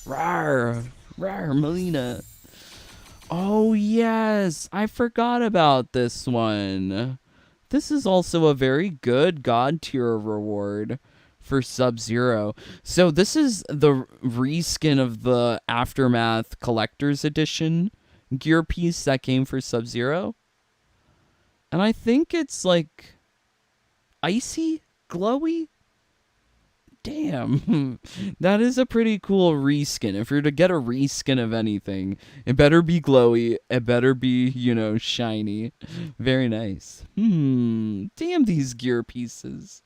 Rawr, Melina. Oh yes, I forgot about this one. This is also a very good God tier reward for Sub-Zero. So this is the reskin of the Aftermath Collector's Edition gear piece that came for Sub-Zero. And I think it's like icy, glowy. Damn, that is a pretty cool reskin. If you're to get a reskin of anything, it better be glowy. It better be, shiny. Very nice. Damn these gear pieces.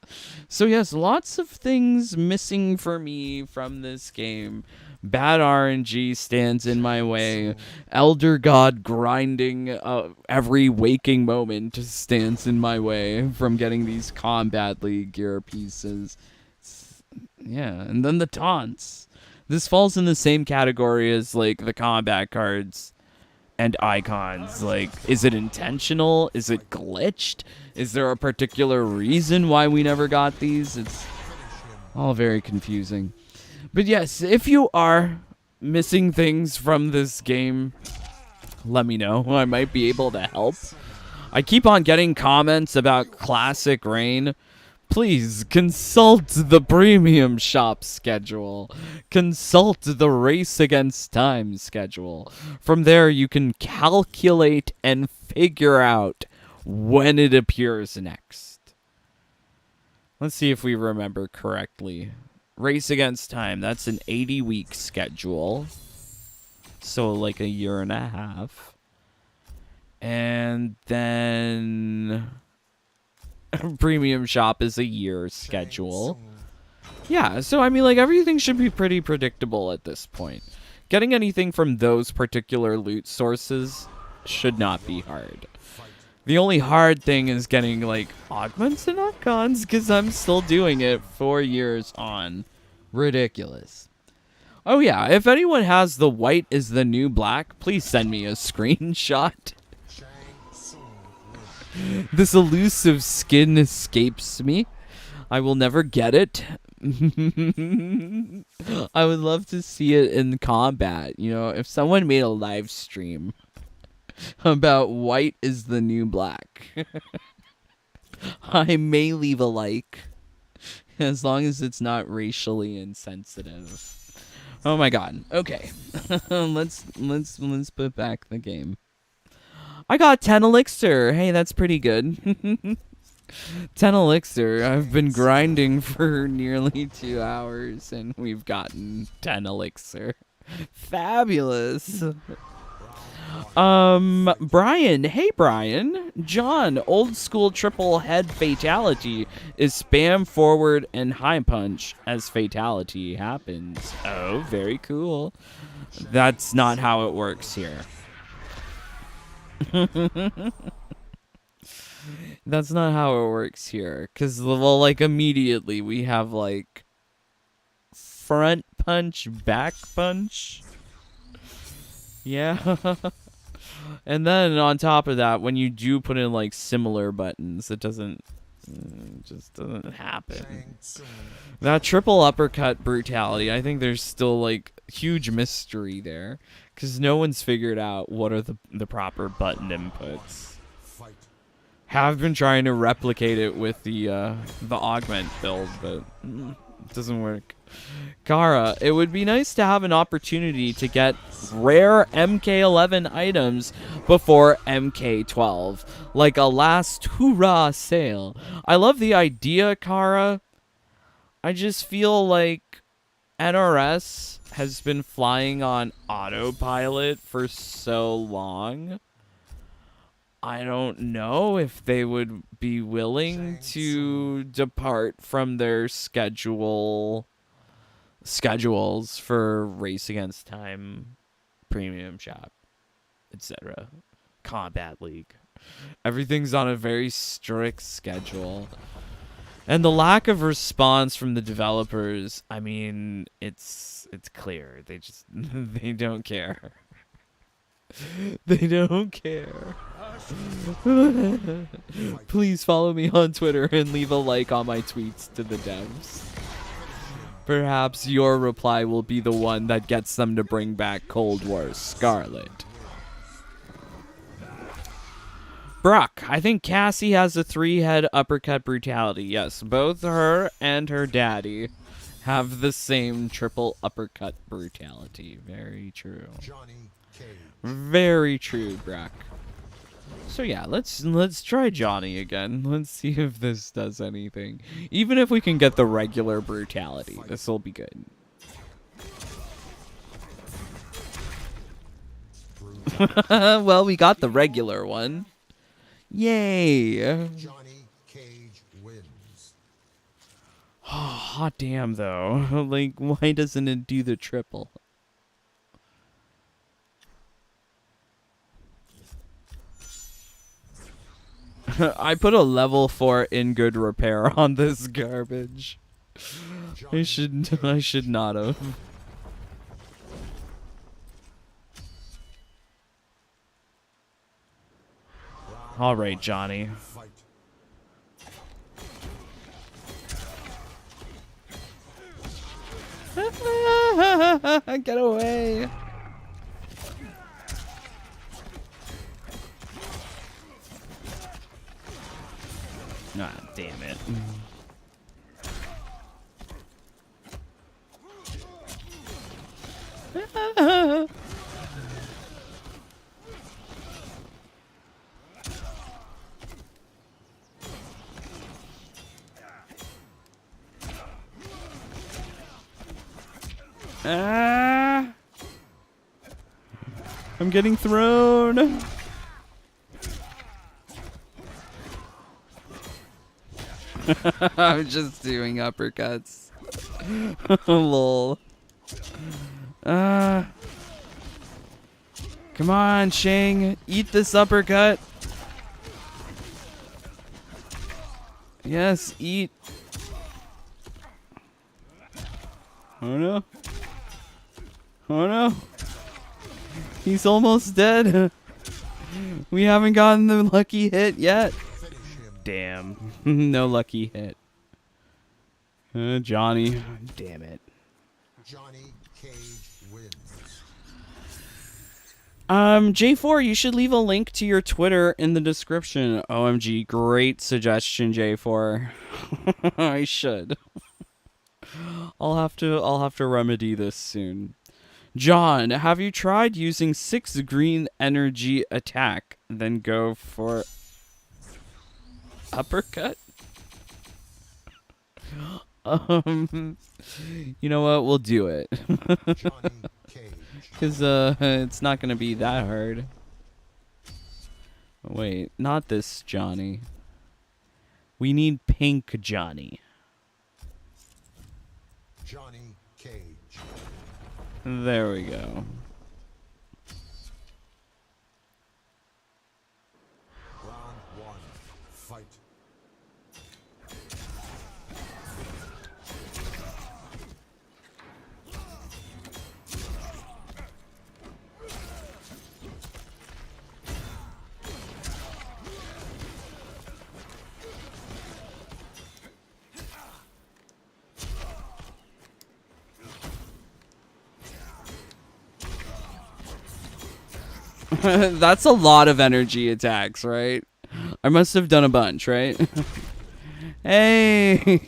So yes, lots of things missing for me from this game. Bad RNG stands in my way. Elder God grinding every waking moment stands in my way from getting these Combat League gear pieces. Yeah, and then the taunts. This falls in the same category as, like, the combat cards and icons. Like, is it intentional? Is it glitched? Is there a particular reason why we never got these? It's all very confusing. But yes, if you are missing things from this game, let me know. I might be able to help. I keep on getting comments about Classic Rain. Please consult the premium shop schedule. Consult the Race Against Time schedule. From there, you can calculate and figure out when it appears next. Let's see if we remember correctly. Race Against Time, that's an 80-week schedule. So like a year and a half. And then premium shop is a year schedule. Yeah, so I mean, like, everything should be pretty predictable at this point. Getting anything from those particular loot sources should not be hard. The only hard thing is getting, like, augments and icons, because I'm still doing it 4 years on. Ridiculous. Oh yeah, if anyone has the white is the new black, please send me a screenshot. This elusive skin escapes me. I will never get it. I would love to see it in combat. You know, if someone made a live stream about white is the new black, I may leave a like, as long as it's not racially insensitive. Oh my god. Okay. let's put back the game. I got 10 elixir. Hey, that's pretty good. 10 elixir. I've been grinding for nearly 2 hours and we've gotten 10 elixir. Fabulous. Brian. Hey, Brian. John, old school triple head fatality is spam forward and high punch as fatality happens. Oh, very cool. That's not how it works here. That's not how it works here. Because, well, like, immediately we have, like, front punch, back punch. Yeah. And then on top of that, when you do put in, like, similar buttons, it just doesn't happen. That triple uppercut brutality, I think there's still, like, huge mystery there. Because no one's figured out what are the proper button inputs. Have been trying to replicate it with the Augment build, but it doesn't work. Kara, it would be nice to have an opportunity to get rare MK11 items before MK12, like a last hurrah sale. I love the idea, Kara. I just feel like NRS has been flying on autopilot for so long. I don't know if they would be willing to depart from their schedules for Race Against Time, Premium Shop, etc. Combat League. Everything's on a very strict schedule. And the lack of response from the developers, I mean, it's clear. They just they don't care. They don't care. Please follow me on Twitter and leave a like on my tweets to the devs. Perhaps your reply will be the one that gets them to bring back Cold War Scarlet. Brock, I think Cassie has a 3-head uppercut brutality. Yes, both her and her daddy have the same triple uppercut brutality. Very true. Johnny Cage. Very true, Brock. So yeah, let's try Johnny again. Let's see if this does anything. Even if we can get the regular brutality, this will be good. Well, we got the regular one. Yay! Johnny Cage wins. Hot damn, though. Like, why doesn't it do the triple? I put a level 4 in good repair on this garbage. I should not have. All right, Johnny. Fight. Get away. Ah, damn it. Ah! I'm getting thrown. I'm just doing uppercuts. Lol. Come on, Shang. Eat this uppercut. Yes, eat. Oh no. Oh no. He's almost dead. We haven't gotten the lucky hit yet. Finish him. Damn. No lucky hit. Johnny. Damn it. Johnny Cage wins. J4, you should leave a link to your Twitter in the description. OMG, great suggestion, J4. I should. I'll have to remedy this soon. John, have you tried using 6 green energy attack, then go for uppercut? You know what? We'll do it. Johnny Cage. Cause it's not gonna be that hard. Wait, not this Johnny. We need pink Johnny. Johnny Cage. There we go. Round 1. Fight. That's a lot of energy attacks, right? I must have done a bunch, right? Hey,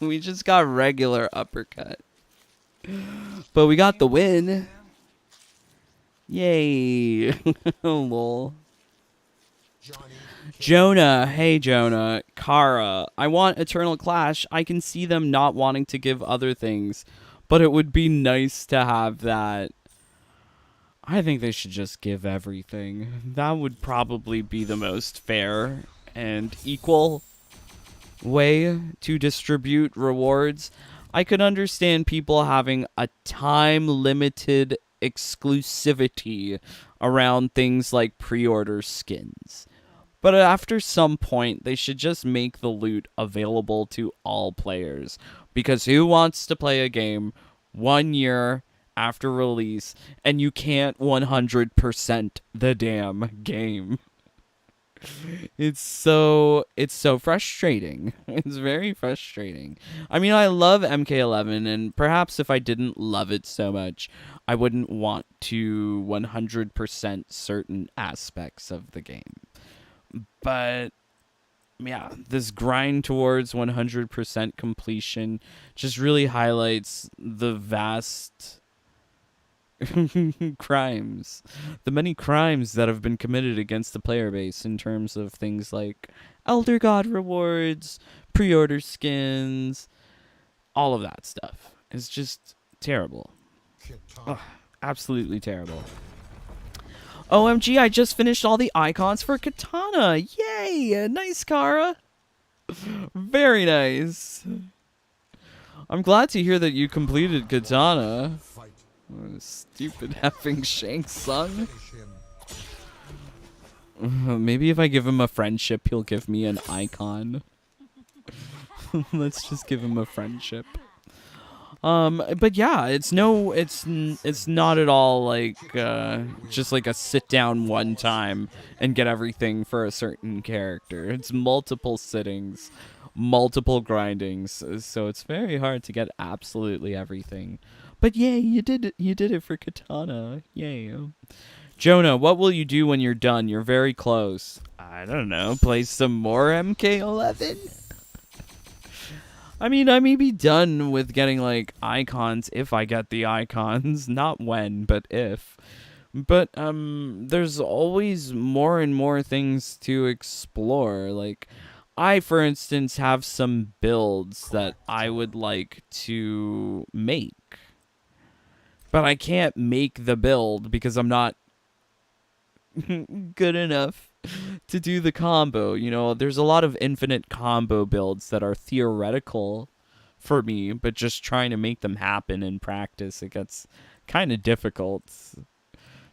we just got regular uppercut. But we got the win. Yay. Lol. Johnny Jonah, hey Jonah, Kara, I want Eternal Clash. I can see them not wanting to give other things, but it would be nice to have that. I think they should just give everything. That would probably be the most fair and equal way to distribute rewards. I could understand people having a time-limited exclusivity around things like pre-order skins. But after some point, they should just make the loot available to all players. Because who wants to play a game 1 year after release and you can't 100% the damn game? It's so frustrating. It's very frustrating. I mean, I love MK11, and perhaps if I didn't love it so much, I wouldn't want to 100% certain aspects of the game. But yeah, this grind towards 100% completion just really highlights the vast crimes, the many crimes that have been committed against the player base in terms of things like Elder God rewards, pre-order skins, all of that stuff. It's just terrible. Kitana. Ugh, absolutely terrible. OMG, I just finished all the icons for Katana. Yay! Nice, Kara. Very nice. I'm glad to hear that you completed Katana. Fight. Stupid effing Shang Tsung. Finish him. Maybe if I give him a friendship, he'll give me an icon. Let's just give him a friendship. But yeah, it's not at all like just like a sit down one time and get everything for a certain character. It's multiple sittings, multiple grindings, so it's very hard to get absolutely everything. But yay, you did it for Katana. Yay. Jonah, what will you do when you're done? You're very close. I don't know, play some more MK11? I mean, I may be done with getting, like, icons if I get the icons. Not when, but if. But, there's always more and more things to explore. Like, I, for instance, have some builds that I would like to make. But I can't make the build because I'm not good enough to do the combo. You know, there's a lot of infinite combo builds that are theoretical for me, but just trying to make them happen in practice, it gets kind of difficult.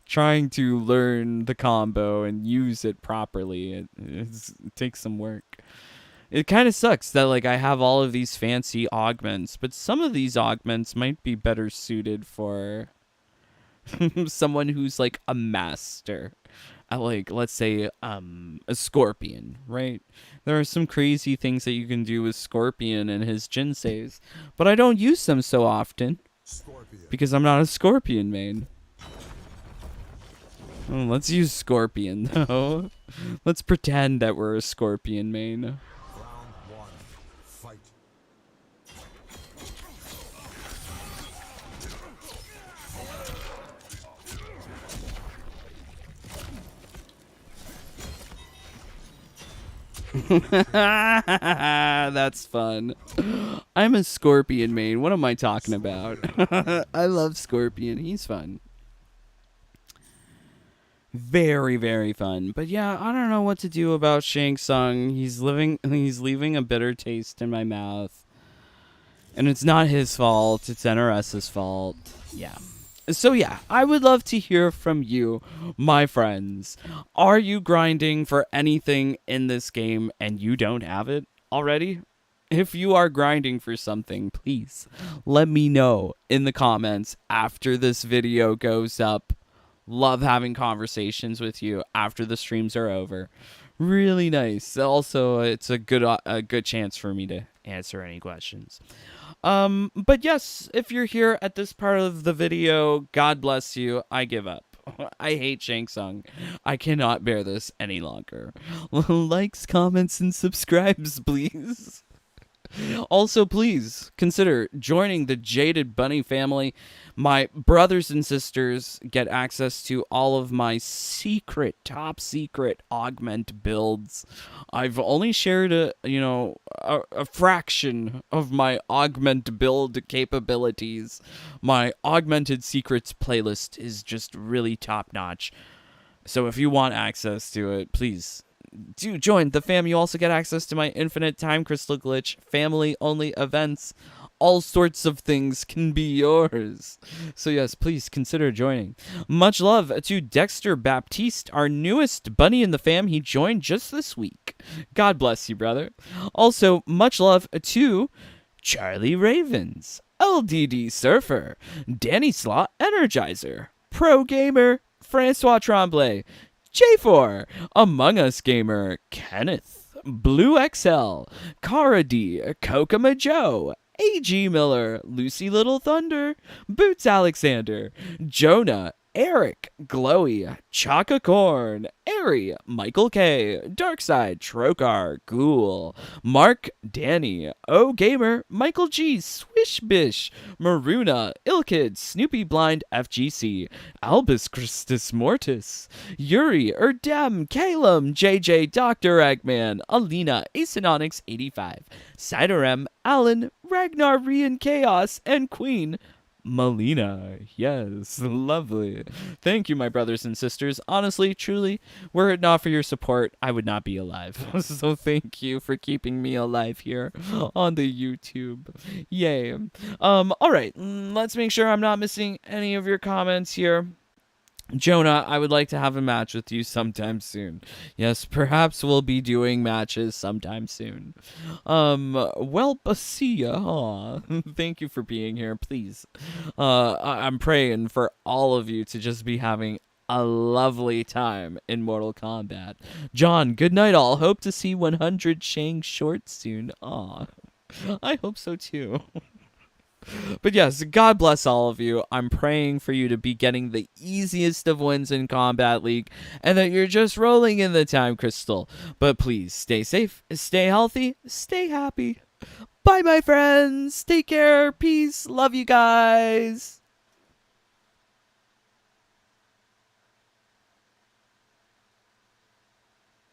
Trying to learn the combo and use it properly, it takes some work. It kind of sucks that, like, I have all of these fancy augments, but some of these augments might be better suited for someone who's, like, a master at, like, let's say, a Scorpion, right? There are some crazy things that you can do with Scorpion and his Jinseis, but I don't use them so often Scorpion. because I'm not a Scorpion main. Oh, let's use Scorpion, though. Let's pretend that we're a Scorpion main. Round one. Fight. That's fun. I'm a Scorpion main. What am I talking about? I love Scorpion. He's fun. Very, very fun. But yeah, I don't know what to do about Shang Tsung. He's leaving a bitter taste in my mouth. And it's not his fault. It's NRS's fault. Yeah. So yeah, I would love to hear from you, my friends. Are you grinding for anything in this game and you don't have it already? If you are grinding for something, please let me know in the comments after this video goes up. Love having conversations with you after the streams are over. Really nice. Also, it's a good chance for me to answer any questions. But yes, if you're here at this part of the video, God bless you. I give up. I hate Shang Tsung. I cannot bear this any longer. Likes, comments, and subscribes, please. Also, please consider joining the Jaded Bunny family. My brothers and sisters get access to all of my top secret augment builds. I've only shared a fraction of my augment build capabilities. My augmented secrets playlist is just really top notch. So if you want access to it, please do join the fam. You also get access to my infinite time crystal glitch, family only events. All sorts of things can be yours. So yes, please consider joining. Much love to Dexter Baptiste, our newest bunny in the fam. He joined just this week. God bless you, brother. Also, much love to Charlie Ravens, LDD Surfer, Danny Slot Energizer, Pro Gamer, Francois Tremblay, J4, Among Us Gamer, Kenneth, Blue XL, Cara D, Kokama Joe, AG Miller, Lucy Little Thunder, Boots Alexander, Jonah, Eric, Glowy, Chaka Corn, Airy, Michael K, Darkside, Trokar, Ghoul, Mark, Danny, O Gamer, Michael G, Swish Bish, Maruna, Ilkid, Snoopy Blind, FGC, Albus Christus Mortis, Yuri, Erdem, Calum, JJ, Dr. Eggman, Alina, Acenonics 85, Siderem, Alan, Ragnar, Rian Chaos, and Queen Melina. Yes, lovely. Thank you, my brothers and sisters. Honestly, truly, were it not for your support, I would not be alive. So thank you for keeping me alive here on the YouTube. Yay. All right, let's make sure I'm not missing any of your comments here. Jonah, I would like to have a match with you sometime soon. Yes, perhaps we'll be doing matches sometime soon. Well, see ya. Aw. Thank you for being here, please. I'm praying for all of you to just be having a lovely time in Mortal Kombat. John, good night all. Hope to see 100 Shang shorts soon. Aw. I hope so too. But yes, God bless all of you. I'm praying for you to be getting the easiest of wins in Combat League and that you're just rolling in the time crystal. But please stay safe, stay healthy, stay happy. Bye, my friends. Take care. Peace. Love you guys.